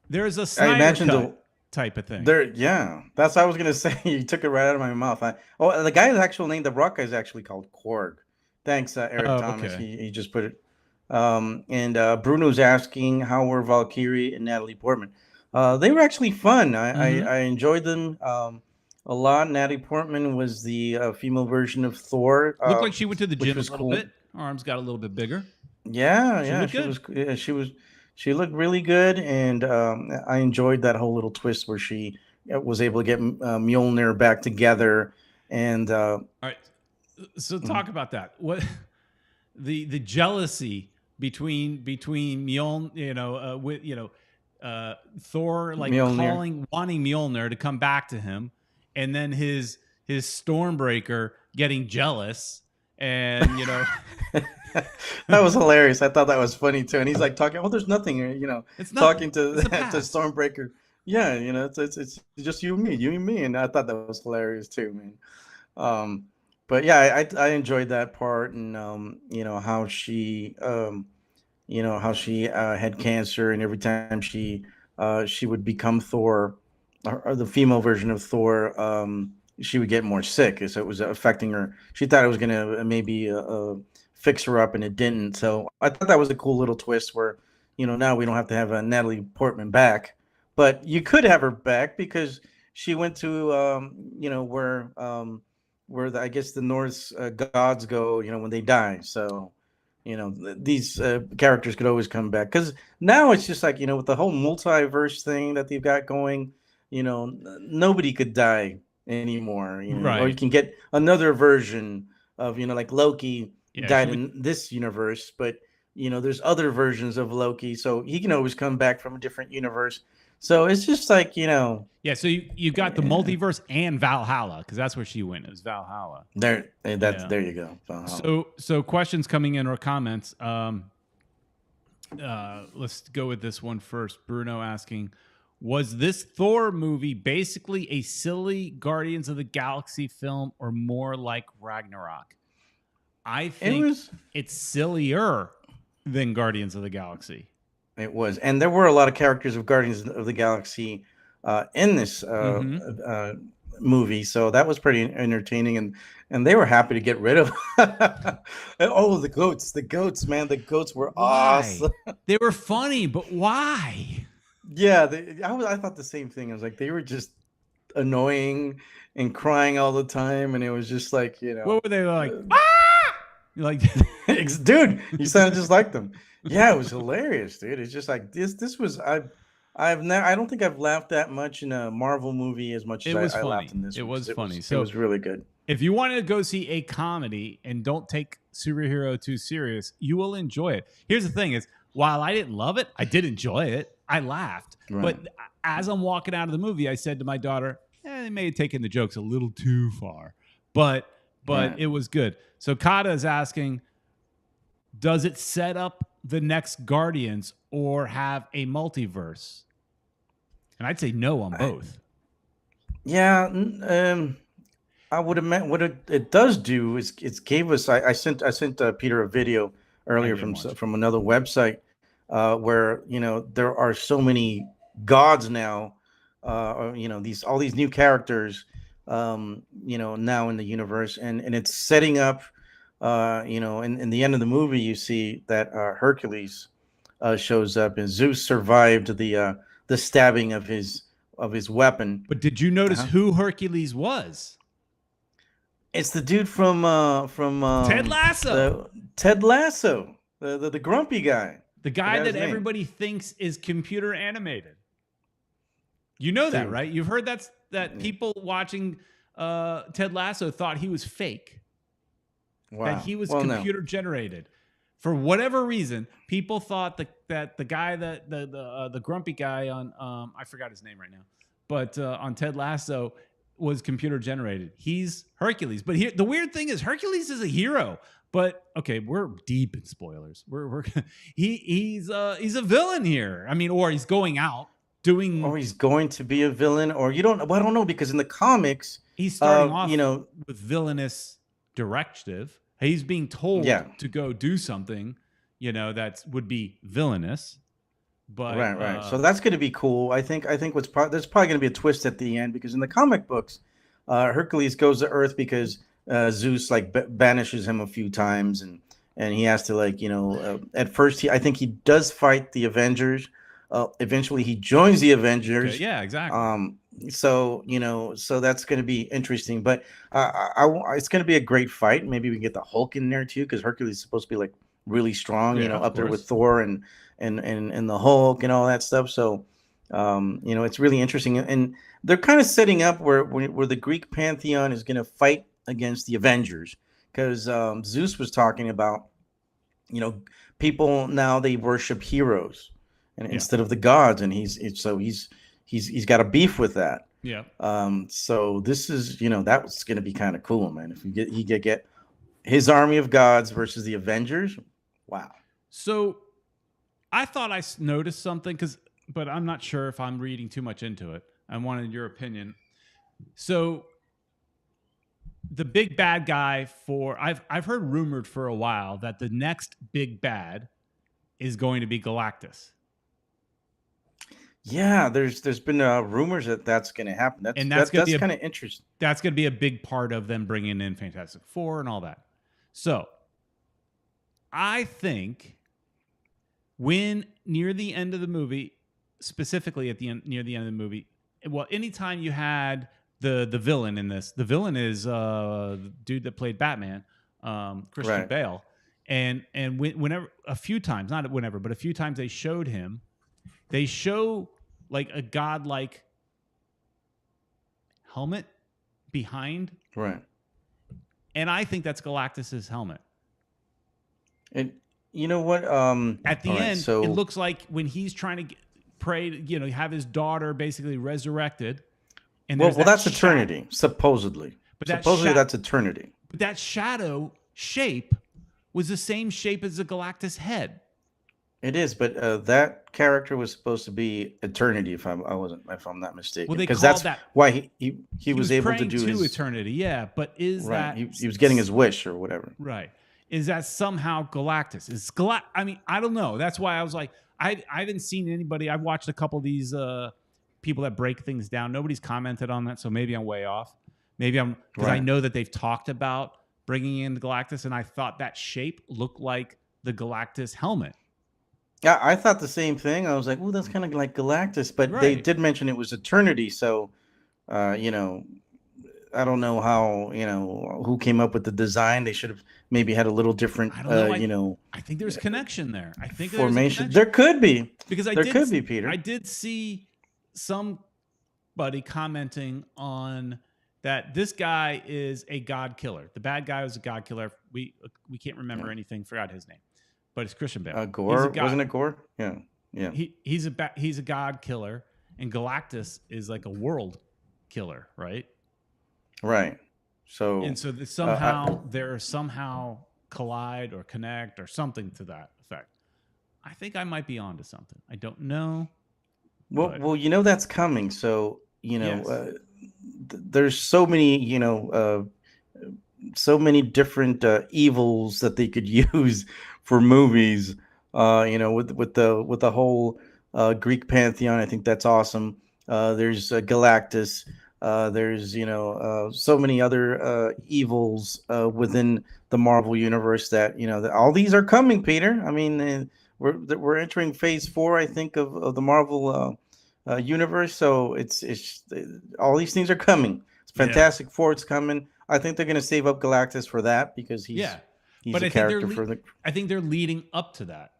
Speaker 2: There's a Snyder cut type of thing.
Speaker 1: Yeah, that's what I was gonna say. You took it right out of my mouth. The guy's actual name, the Rock guy, is actually called Korg. Thanks, Eric Thomas. Okay. He just put it. And Bruno's asking how were Valkyrie and Natalie Portman. They were actually fun. I enjoyed them a lot. Natalie Portman was the female version of Thor.
Speaker 2: Looked like she went to the gym a little bit. Arms got a little bit bigger.
Speaker 1: Yeah, she looked really good, and I enjoyed that whole little twist where she was able to get Mjolnir back together. And
Speaker 2: all right, so talk about that. What the jealousy between Mjolnir, with Thor, like, wanting Mjolnir to come back to him, and then his Stormbreaker getting jealous. And
Speaker 1: that was hilarious. I thought that was funny too. And he's like talking, there's nothing, it's talking to Stormbreaker. Yeah, it's just you and me. And I thought that was hilarious too, man. But yeah, I enjoyed that part, and how she had cancer, and every time she would become Thor, or the female version of Thor, she would get more sick, so it was affecting her. She thought it was gonna maybe fix her up, and it didn't. So I thought that was a cool little twist where, now we don't have to have Natalie Portman back, but you could have her back because she went to where I guess the Norse gods go, when they die. So these characters could always come back, because now it's just like, with the whole multiverse thing that they've got going, nobody could die anymore,
Speaker 2: right?
Speaker 1: Or you can get another version of, like Loki died in this universe, but there's other versions of Loki, so he can always come back from a different universe. So it's just like, so
Speaker 2: you got the multiverse and Valhalla, because that's where she went. It was Valhalla.
Speaker 1: There you go. Valhalla.
Speaker 2: So questions coming in, or comments. Let's go with this one first. Bruno asking, was this Thor movie basically a silly Guardians of the Galaxy film, or more like Ragnarok? I think it's sillier than Guardians of the Galaxy.
Speaker 1: It was. And there were a lot of characters of Guardians of the Galaxy in this movie. So that was pretty entertaining. And they were happy to get rid of the goats, man. The goats were awesome.
Speaker 2: They were funny, but why?
Speaker 1: Yeah, I thought the same thing. I was like, they were just annoying and crying all the time, and it was just like,
Speaker 2: what were they like? You're like,
Speaker 1: dude, you sounded just like them. Yeah, it was hilarious, dude. It's just like this was I don't think I've laughed that much in a Marvel movie as much as I laughed in this.
Speaker 2: It was funny.
Speaker 1: It was really good.
Speaker 2: If you wanted to go see a comedy and don't take superhero too serious, you will enjoy it. Here's the thing: is while I didn't love it, I did enjoy it. I laughed.
Speaker 1: Right.
Speaker 2: But as I'm walking out of the movie, I said to my daughter, they may have taken the jokes a little too far, but
Speaker 1: Right.
Speaker 2: it was good. So Kata is asking, does it set up the next Guardians or have a multiverse? And I'd say no on both.
Speaker 1: Yeah, I would imagine what it does do is it gave us. I sent Peter a video earlier from another website where there are so many gods now, all these new characters, now in the universe, and it's setting up. In the end of the movie, you see that Hercules shows up, and Zeus survived the stabbing of his weapon.
Speaker 2: But did you notice who Hercules was?
Speaker 1: It's the dude from
Speaker 2: Ted Lasso.
Speaker 1: Ted Lasso, the grumpy guy.
Speaker 2: The guy that everybody thinks is computer animated. You know that, right? You've heard that people watching Ted Lasso thought he was fake. Wow. That he was computer generated. For whatever reason, people thought that the guy the grumpy guy on I forgot his name right now, but on Ted Lasso was computer generated. He's Hercules, but the weird thing is Hercules is a hero. But okay, we're deep in spoilers. He's a villain here. I mean, or he's going out doing,
Speaker 1: or he's going to be a villain, or I don't know, because in the comics
Speaker 2: he's starting off with villainous directive. He's being told to go do something, that would be villainous. But
Speaker 1: right. So that's going to be cool. I think there's probably going to be a twist at the end, because in the comic books, Hercules goes to Earth because Zeus banishes him a few times, and he has to at first I think he does fight the Avengers. Eventually he joins the Avengers.
Speaker 2: Okay, yeah, exactly.
Speaker 1: So that's going to be interesting, but it's going to be a great fight. Maybe we can get the Hulk in there too, because Hercules is supposed to be really strong, up there with Thor and the Hulk and all that stuff. So it's really interesting, and they're kind of setting up where the Greek pantheon is going to fight against the Avengers, because Zeus was talking about people now, they worship heroes instead of the gods, and he's got a beef with that.
Speaker 2: Yeah.
Speaker 1: So this is, that was going to be kind of cool, man. If he get his army of gods versus the Avengers. Wow.
Speaker 2: So I thought I noticed something, but I'm not sure if I'm reading too much into it. I wanted your opinion. So the big bad guy I've heard rumored for a while that the next big bad is going to be Galactus.
Speaker 1: Yeah, there's been rumors that's going to happen. That's kind of interesting.
Speaker 2: That's going to be a big part of them bringing in Fantastic Four and all that. So I think when near the end of the movie, specifically near the end of the movie, well, anytime you had the villain in this, the villain is the dude that played Batman, Christian Bale, and whenever a few times they showed him. They show a godlike helmet behind.
Speaker 1: Right.
Speaker 2: And I think that's Galactus's helmet.
Speaker 1: And you know what?
Speaker 2: At the end, it looks like when he's trying to pray to, have his daughter basically resurrected. And
Speaker 1: that's eternity, supposedly. But supposedly that's eternity.
Speaker 2: But that shadow shape was the same shape as the Galactus head.
Speaker 1: It is, but that character was supposed to be eternity, if I'm not mistaken.
Speaker 2: Well,
Speaker 1: because that's why he was able to do his
Speaker 2: eternity. Yeah, but is that
Speaker 1: he was getting his wish or whatever?
Speaker 2: Right. Is that somehow Galactus? I mean, I don't know. That's why I was like, I haven't seen anybody. I've watched a couple of these people that break things down. Nobody's commented on that, so maybe I'm way off. Maybe I'm because I know that they've talked about bringing in the Galactus, and I thought that shape looked like the Galactus helmet.
Speaker 1: Yeah, I thought the same thing. I was like, "Oh, that's kind of like Galactus," but they did mention it was eternity. So, I don't know how who came up with the design. They should have maybe had a little different.
Speaker 2: I think there's connection there. I think
Speaker 1: formation. There could be
Speaker 2: because
Speaker 1: there could be, Peter.
Speaker 2: I did see somebody commenting on that this guy is a god killer. The bad guy was a god killer. We can't remember anything. Forgot his name. But it's Christian Bale.
Speaker 1: Gore, wasn't it Gore? Yeah. Yeah.
Speaker 2: he's a god killer, and Galactus is like a world killer, right?
Speaker 1: Right.
Speaker 2: And
Speaker 1: So,
Speaker 2: so
Speaker 1: I,
Speaker 2: they're somehow collide or connect or something to that effect. I think I might be onto something. I don't know, but
Speaker 1: well, that's coming. So,
Speaker 2: yes,
Speaker 1: there's so many, so many different evils that they could use for movies. With the whole Greek pantheon, I think that's awesome. There's Galactus. There's so many other evils within the Marvel universe that that all these are coming, Peter. I mean, we're entering phase 4, I think, of the Marvel universe. So it's all these things are coming.
Speaker 2: yeah,
Speaker 1: Fantastic Four, it's coming. I think they're going to save up Galactus for that because
Speaker 2: yeah.
Speaker 1: he's
Speaker 2: But
Speaker 1: a character for the
Speaker 2: I think they're leading up to that.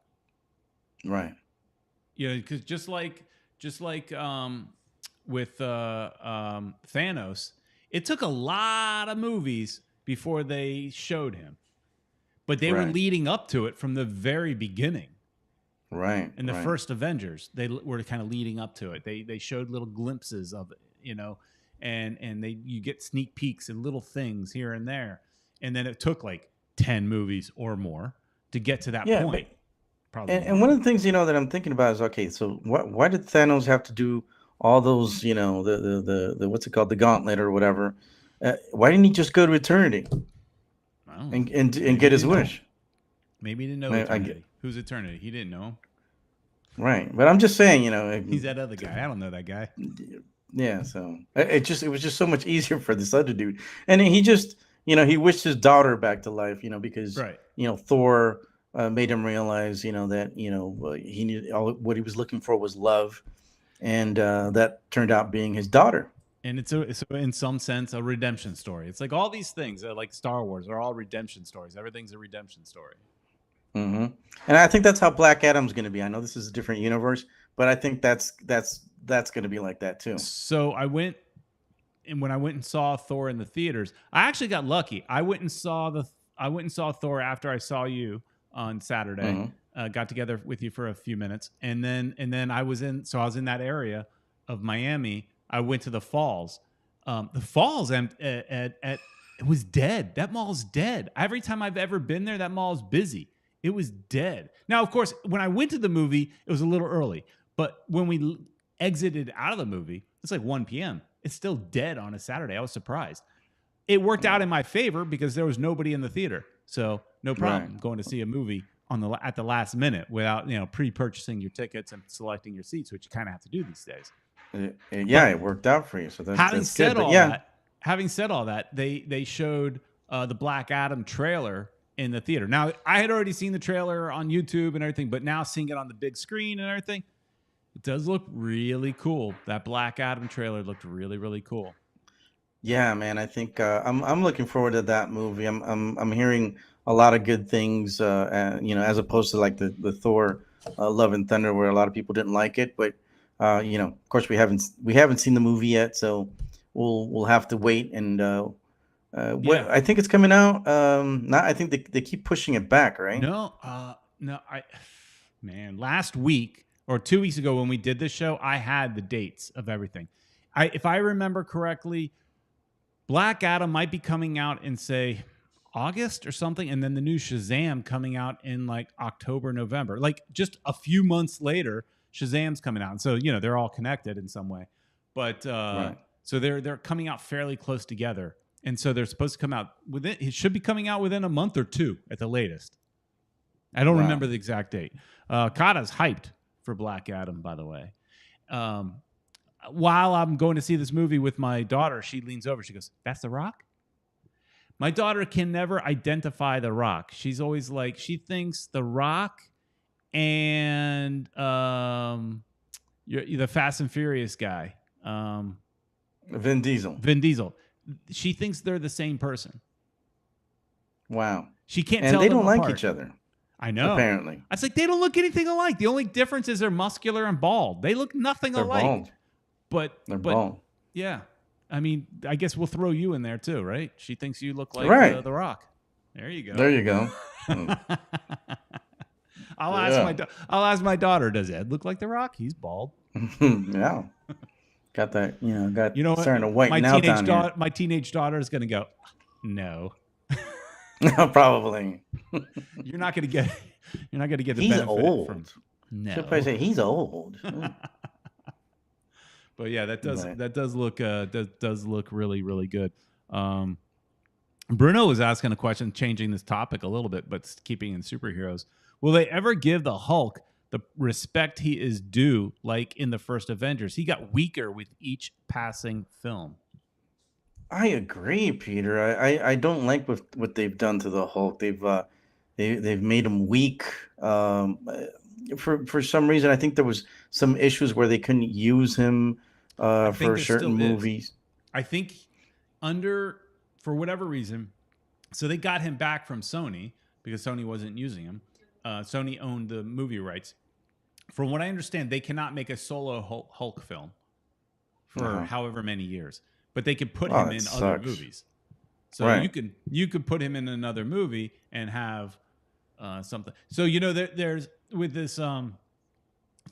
Speaker 1: right.
Speaker 2: You know, because just like with Thanos, it took a lot of movies before they showed him, but they were
Speaker 1: Right.
Speaker 2: leading up to it from the very beginning.
Speaker 1: Right.
Speaker 2: In the
Speaker 1: Right.
Speaker 2: first Avengers, they were kind of leading up to it. They showed little glimpses of it, and you get sneak peeks and little things here and there, and then it took like 10 movies or more to get to that
Speaker 1: Yeah, but
Speaker 2: point. Probably
Speaker 1: and
Speaker 2: more.
Speaker 1: one of the things that I'm thinking about is, okay, so why did Thanos have to do all those, the what's it called, the gauntlet or whatever? Why didn't he just go to eternity
Speaker 2: I don't know.
Speaker 1: and
Speaker 2: Maybe he
Speaker 1: get his
Speaker 2: didn't know.
Speaker 1: wish?
Speaker 2: Maybe he didn't know
Speaker 1: I get
Speaker 2: Eternity. Who's Eternity? He didn't know him.
Speaker 1: right, but I'm just saying,
Speaker 2: He's that other guy. I don't know that guy.
Speaker 1: yeah. So it was just so much easier for this other dude, and he just he wished his daughter back to life, because
Speaker 2: Right.
Speaker 1: Thor made him realize that he needed what he was looking for was love, and that turned out being his daughter.
Speaker 2: And it's in some sense a redemption story. It's like all these things, like Star Wars, are all redemption stories. Everything's a redemption story.
Speaker 1: Hmm. And I think that's how Black Adam's going to be. I know this is a different universe, but I think that's going to be like that too.
Speaker 2: So when I went and saw Thor in the theaters, I actually got lucky. I went and saw Thor after I saw you on Saturday.
Speaker 1: Hmm.
Speaker 2: Got together with you for a few minutes, and then I was in that area of Miami. I went to the Falls. The Falls it was dead. That mall's dead. Every time I've ever been there, that mall's busy. It was dead. Now, of course, when I went to the movie, it was a little early. But when we exited out of the movie, it's like 1 p.m. It's still dead on a Saturday. I was surprised. It worked out in my favor because there was nobody in the theater. So no problem going to see a movie at the last minute without pre-purchasing your tickets and selecting your seats, which you kind of have to do these days.
Speaker 1: Yeah, it worked out for you. So
Speaker 2: Having
Speaker 1: that's
Speaker 2: said
Speaker 1: good.
Speaker 2: all
Speaker 1: But yeah,
Speaker 2: that, they showed the Black Adam trailer in the theater. Now, I had already seen the trailer on YouTube and everything, but now seeing it on the big screen and everything, it does look really cool. That Black Adam trailer looked really, really cool.
Speaker 1: yeah, man. I think I'm looking forward to that movie. I'm hearing a lot of good things. As opposed to like the Thor, Love and Thunder, where a lot of people didn't like it. But of course, we haven't seen the movie yet, so we'll have to wait. And
Speaker 2: Yeah.
Speaker 1: I think it's coming out. Not. I think they keep pushing it back, right?
Speaker 2: No, last week or 2 weeks ago when we did this show, I had the dates of everything. If I remember correctly, Black Adam might be coming out in, say, August or something, and then the new Shazam coming out in like October, November. Like just a few months later, Shazam's coming out. And so, they're all connected in some way. But
Speaker 1: Right.
Speaker 2: so they're coming out fairly close together. And so they're supposed to come out it should be coming out within a month or two at the latest. I don't remember the exact date. Kata's hyped for Black Adam, by the way. While I'm going to see this movie with my daughter, she leans over. She goes, "That's The Rock?" My daughter can never identify The Rock. She's always like, she thinks The Rock and the Fast and Furious guy,
Speaker 1: Vin Diesel.
Speaker 2: Vin Diesel. She thinks they're the same person.
Speaker 1: Wow.
Speaker 2: She can't
Speaker 1: And
Speaker 2: tell
Speaker 1: they
Speaker 2: them
Speaker 1: don't like
Speaker 2: apart.
Speaker 1: each other.
Speaker 2: I know.
Speaker 1: Apparently.
Speaker 2: I was like, they don't look anything alike. The only difference is they're muscular and bald. They look nothing
Speaker 1: They're
Speaker 2: alike.
Speaker 1: bald.
Speaker 2: They're
Speaker 1: bald.
Speaker 2: Yeah. I mean, I guess we'll throw you in there too, right? She thinks you look like
Speaker 1: Right.
Speaker 2: The Rock. There you go.
Speaker 1: There you go.
Speaker 2: I'll ask my daughter. Does Ed look like The Rock? He's bald.
Speaker 1: Yeah. Got that. Got
Speaker 2: You know what?
Speaker 1: starting to whiten out down here.
Speaker 2: My teenage daughter is going to go. No,
Speaker 1: Probably.
Speaker 2: you're not going to get. You're not going to get the
Speaker 1: He's
Speaker 2: benefit
Speaker 1: old.
Speaker 2: from. No.
Speaker 1: Should probably say he's old.
Speaker 2: But yeah, that does look really, really good. Bruno was asking a question, changing this topic a little bit, but keeping in superheroes. Will they ever give the Hulk the respect he is due, like in the first Avengers? He got weaker with each passing film.
Speaker 1: I agree, Peter. I don't like what they've done to the Hulk. They've made him weak. For some reason, I think there was some issues where they couldn't use him for certain movies.
Speaker 2: I think for whatever reason, so they got him back from Sony because Sony wasn't using him. Sony owned the movie rights. From what I understand, they cannot make a solo Hulk film for however many years, but they could put him in other movies. So you could put him in another movie and have something. So there's with this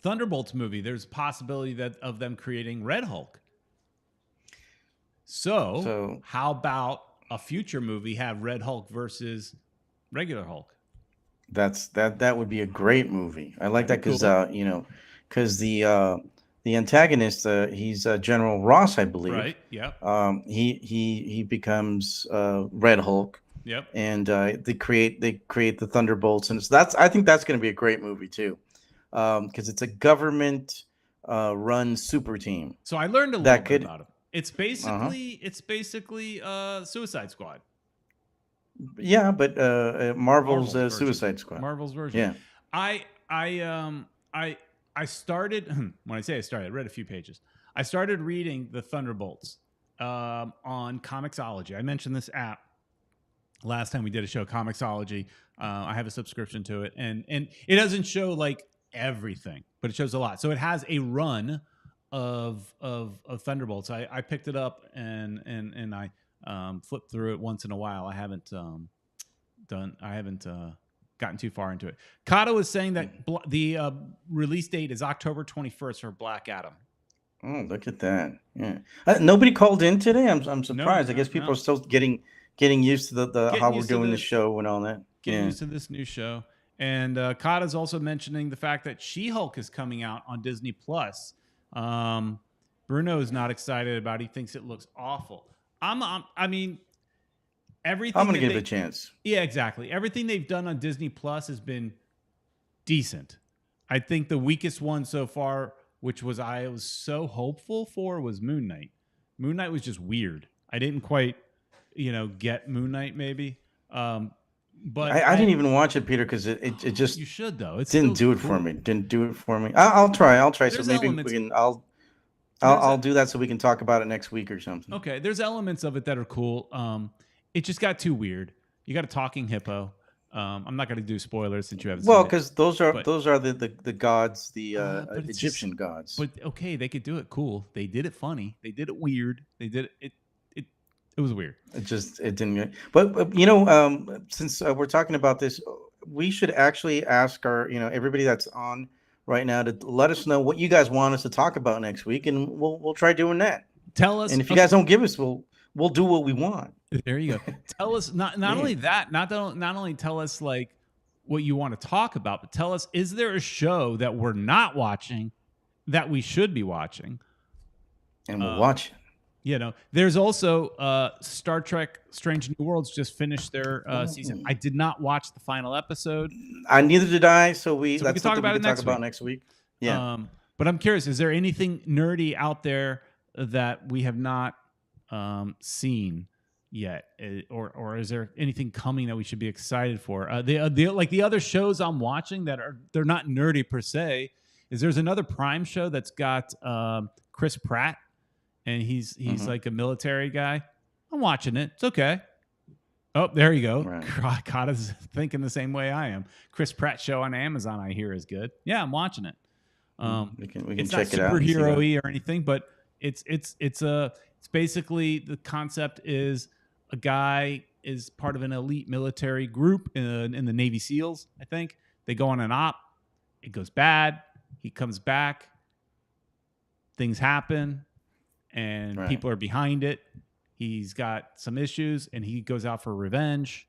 Speaker 2: Thunderbolts movie, there's a possibility of them creating Red Hulk. So how about a future movie have Red Hulk versus regular Hulk?
Speaker 1: That would be a great movie. I like that because because the antagonist he's General Ross, I believe.
Speaker 2: Right. Yeah.
Speaker 1: He becomes Red Hulk.
Speaker 2: Yep.
Speaker 1: And they create the Thunderbolts, and I think that's going to be a great movie too, because it's a government run super team.
Speaker 2: So I learned a little bit about it. It's basically Suicide Squad.
Speaker 1: Yeah, but Marvel's Suicide Squad.
Speaker 2: Marvel's version.
Speaker 1: Yeah.
Speaker 2: I started when I say I started, I read a few pages. I started reading the Thunderbolts on Comixology. I mentioned this app last time we did a show, Comixology. I have a subscription to it, and it doesn't show like everything, but it shows a lot. So it has a run of Thunderbolts. I picked it up and I flipped through it once in a while. I haven't gotten too far into it. Kato is saying that the release date is October 21st for Black Adam.
Speaker 1: Oh, look at that! Yeah, nobody called in today. I'm surprised. I guess people are still getting used to the how we're doing the show and all that.
Speaker 2: Getting used to this new show. And Kata's also mentioning the fact that She-Hulk is coming out on Disney Plus. Bruno is not excited about it. He thinks it looks awful. I mean, everything.
Speaker 1: I'm going to give it a chance.
Speaker 2: Yeah, exactly. Everything they've done on Disney Plus has been decent. I think the weakest one so far, which I was so hopeful for, was Moon Knight. Moon Knight was just weird. I didn't quite, get Moon Knight maybe. But
Speaker 1: I didn't even watch it, Peter, because it just
Speaker 2: you should though. It
Speaker 1: didn't do it for me. Didn't do it for me. I'll try.
Speaker 2: There's
Speaker 1: so maybe we can. I'll do that so we can talk about it next week or something.
Speaker 2: Okay. There's elements of it that are cool. It just got too weird. You got a talking hippo. I'm not going to do spoilers since you haven't.
Speaker 1: Well, because those are the gods, the Egyptian gods.
Speaker 2: But okay, they could do it cool. They did it funny. They did it weird. They did it. It was weird.
Speaker 1: It didn't. But since we're talking about this, we should actually ask our everybody that's on right now to let us know what you guys want us to talk about next week, and we'll try doing that.
Speaker 2: Tell us,
Speaker 1: and if you guys don't give us, we'll do what we want.
Speaker 2: There you go. Tell us not only that, not only tell us like what you want to talk about, but tell us, is there a show that we're not watching that we should be watching?
Speaker 1: And we'll watch it.
Speaker 2: There's also Star Trek Strange New Worlds just finished their season. I did not watch the final episode.
Speaker 1: Neither did I. So
Speaker 2: we can talk about it next week.
Speaker 1: Yeah.
Speaker 2: But I'm curious, is there anything nerdy out there that we have not seen yet, or is there anything coming that we should be excited for? The other shows I'm watching they're not nerdy per se. There's another Prime show that's got Chris Pratt. And he's like a military guy. I'm watching it. It's okay. Oh, there you go. Right. Kata's thinking the same way I am. Chris Pratt show on Amazon, I hear, is good. Yeah, I'm watching it.
Speaker 1: We can
Speaker 2: it's
Speaker 1: check
Speaker 2: not
Speaker 1: it out.
Speaker 2: Superhero-y or anything, but it's basically the concept is a guy is part of an elite military group in the Navy SEALs, I think. They go on an op. It goes bad. He comes back. Things happen, and people are behind it. He's got some issues, and he goes out for revenge.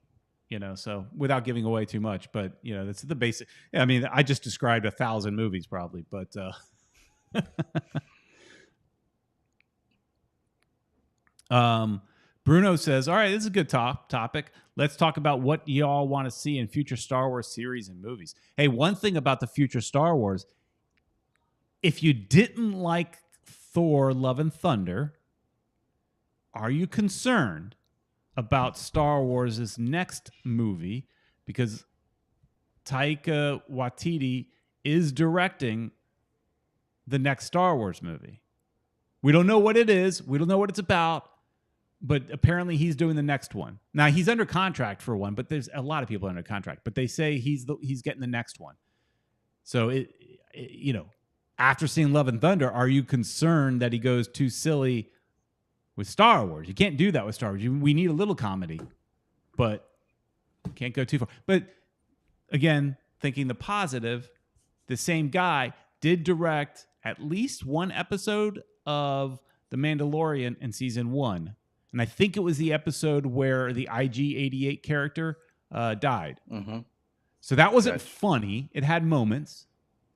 Speaker 2: So without giving away too much, but that's the basic. I mean, I just described 1,000 movies probably, but Bruno says, all right, this is a good topic. Let's talk about what y'all want to see in future Star Wars series and movies. Hey, one thing about the future Star Wars, if you didn't like Thor, Love and Thunder, are you concerned about Star Wars' next movie? Because Taika Waititi is directing the next Star Wars movie. We don't know what it is. We don't know what it's about. But apparently he's doing the next one. Now, he's under contract for one, but there's a lot of people under contract. But they say he's getting the next one. So, after seeing Love and Thunder, are you concerned that he goes too silly with Star Wars? You can't do that with Star Wars. We need a little comedy, but can't go too far. But again, thinking the positive, the same guy did direct at least one episode of The Mandalorian in season 1. And I think it was the episode where the IG-88 character died. Mm-hmm. So that wasn't funny. It had moments.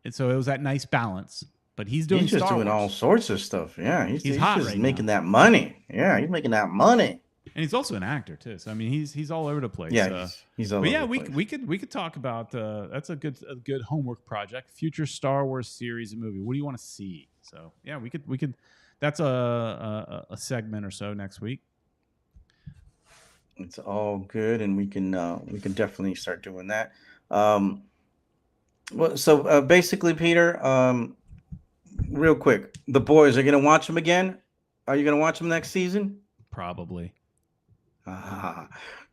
Speaker 2: And so it was that nice balance. But he's doing
Speaker 1: just
Speaker 2: Star
Speaker 1: doing
Speaker 2: Wars.
Speaker 1: all sorts of stuff. Yeah, he's
Speaker 2: hot
Speaker 1: just
Speaker 2: right
Speaker 1: making
Speaker 2: now.
Speaker 1: that money. Yeah, he's making that money.
Speaker 2: And he's also an actor too. So I mean, he's all over the place.
Speaker 1: Yeah, he's all over the place.
Speaker 2: we could talk about that's a good homework project. Future Star Wars series and movie. What do you want to see? So yeah, we could. That's a segment or so next week.
Speaker 1: It's all good, and we can definitely start doing that. So basically, Peter, real quick, the boys are gonna watch them again. Are you gonna watch them next season?
Speaker 2: Probably.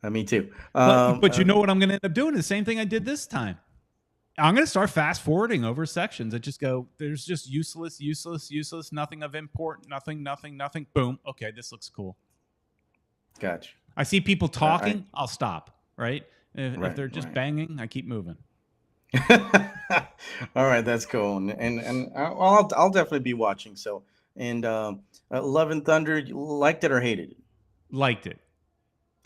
Speaker 1: Me too.
Speaker 2: But you know what I'm gonna end up doing? The same thing I did this time. I'm gonna start fast forwarding over sections. I just go, there's just useless, nothing of import, nothing. Boom. Okay, this looks cool.
Speaker 1: Gotcha.
Speaker 2: I see people talking, I'll stop. Right? If they're just banging, I keep moving.
Speaker 1: All right, that's cool, and I'll definitely be watching. So, and Love and Thunder, you liked it or hated it?
Speaker 2: Liked it.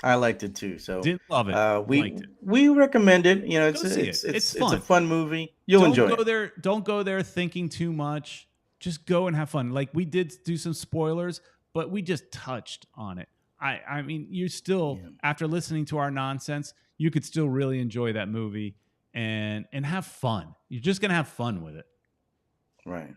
Speaker 1: I liked it too. So
Speaker 2: didn't love it.
Speaker 1: Liked it. We recommend it. It's fun. It's a fun movie. You'll enjoy it.
Speaker 2: Don't go there thinking too much. Just go and have fun. Like, we did do some spoilers, but we just touched on it. I mean, you still, after listening to our nonsense, you could still really enjoy that movie and have fun. You're just gonna have fun with it.
Speaker 1: Right.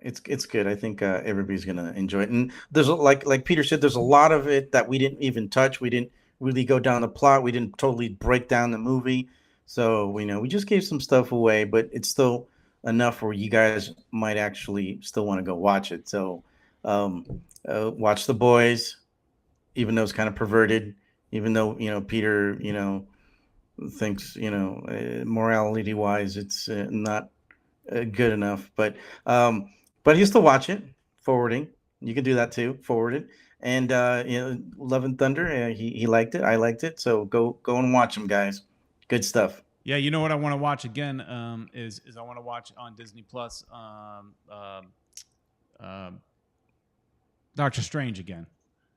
Speaker 1: It's good. I think everybody's gonna enjoy it. And there's like Peter said, there's a lot of it that we didn't even touch. We didn't really go down the plot. We didn't totally break down the movie. So we just gave some stuff away, but it's still enough where you guys might actually still want to go watch it. So watch The Boys, even though it's kind of perverted, even though Peter thinks morality wise it's not good enough, but you still watch it. Forwarding, you can do that too. Forward it, and Love and Thunder, he liked it. I liked it. So go and watch them, guys. Good stuff.
Speaker 2: Yeah, you know what I want to watch again is I want to watch on Disney Plus Doctor Strange again.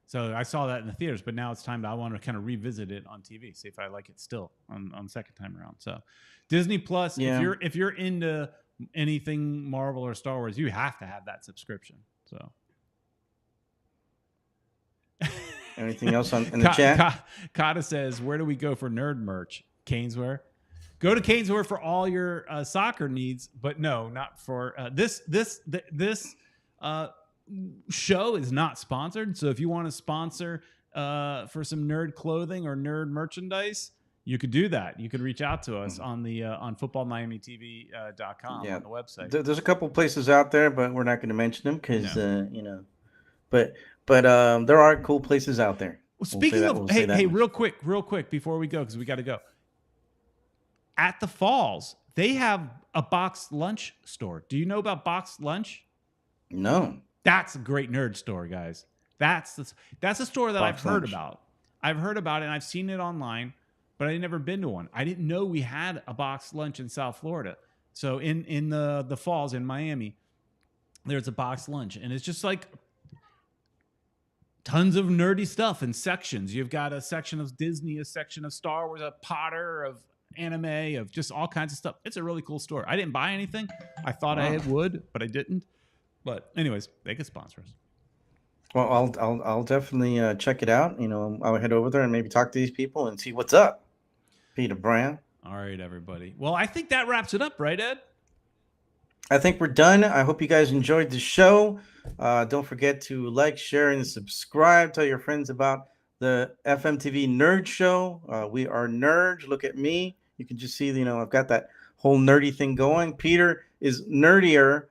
Speaker 2: So I saw that in the theaters, but now it's time I want to kind of revisit it on TV, see if I like it still on second time around. So Disney Plus, if you're into anything Marvel or Star Wars, you have to have that subscription. So
Speaker 1: anything else in the chat?
Speaker 2: Kata says, where do we go for nerd merch? Caneswear. Go to Caneswear for all your soccer needs, but no, not for this show is not sponsored. So if you want to sponsor for some nerd clothing or nerd merchandise, you could do that. You could reach out to us on the on footballmiamitv.com on the website.
Speaker 1: There's a couple places out there, but we're not going to mention them because but there are cool places out there.
Speaker 2: Well, speaking of, hey, real quick before we go, because we got to go. At the Falls, they have a boxed lunch store. Do you know about boxed lunch?
Speaker 1: No.
Speaker 2: That's a great nerd store, guys. That's a store that I've heard about. I've heard about it and I've seen it online, but I'd never been to one. I didn't know we had a boxed lunch in South Florida. So in the falls in Miami, there's a boxed lunch, and it's just like tons of nerdy stuff in sections. You've got a section of Disney, a section of Star Wars, a Potter, of anime, of just all kinds of stuff. It's a really cool store. I didn't buy anything. I thought I would, but I didn't. But anyways, they could sponsor us.
Speaker 1: Well, I'll definitely check it out. You know, I'll head over there and maybe talk to these people and see what's up. Peter Brand.
Speaker 2: All right, everybody. Well, I think that wraps it up, right, Ed?
Speaker 1: I think we're done. I hope you guys enjoyed the show. Don't forget to like, share, and subscribe. Tell your friends about the FMTV Nerd Show. We are nerds. Look at me. You can just see, you know, I've got that whole nerdy thing going. Peter is nerdier.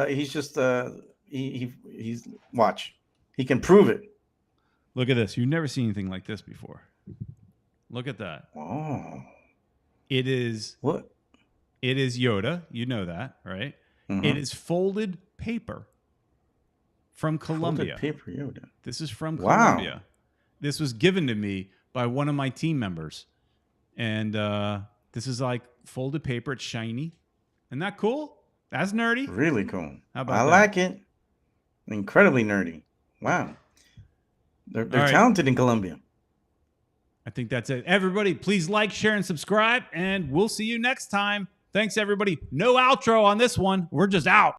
Speaker 1: He's just he's watch. He can prove it.
Speaker 2: Look at this. You've never seen anything like this before. Look at that.
Speaker 1: Oh.
Speaker 2: It is
Speaker 1: What?
Speaker 2: It is Yoda. You know that, right?
Speaker 1: Mm-hmm.
Speaker 2: It is folded paper from Colombia.
Speaker 1: Folded paper Yoda.
Speaker 2: This is from
Speaker 1: Wow.
Speaker 2: Colombia. This was given to me by one of my team members. And this is like folded paper. It's shiny. Isn't that cool? That's nerdy.
Speaker 1: Really cool.
Speaker 2: How about
Speaker 1: I
Speaker 2: that?
Speaker 1: like it. Incredibly nerdy. Wow. They're
Speaker 2: right.
Speaker 1: talented in Colombia.
Speaker 2: I think that's it. Everybody, please like, share, and subscribe. And we'll see you next time. Thanks, everybody. No outro on this one. We're just out.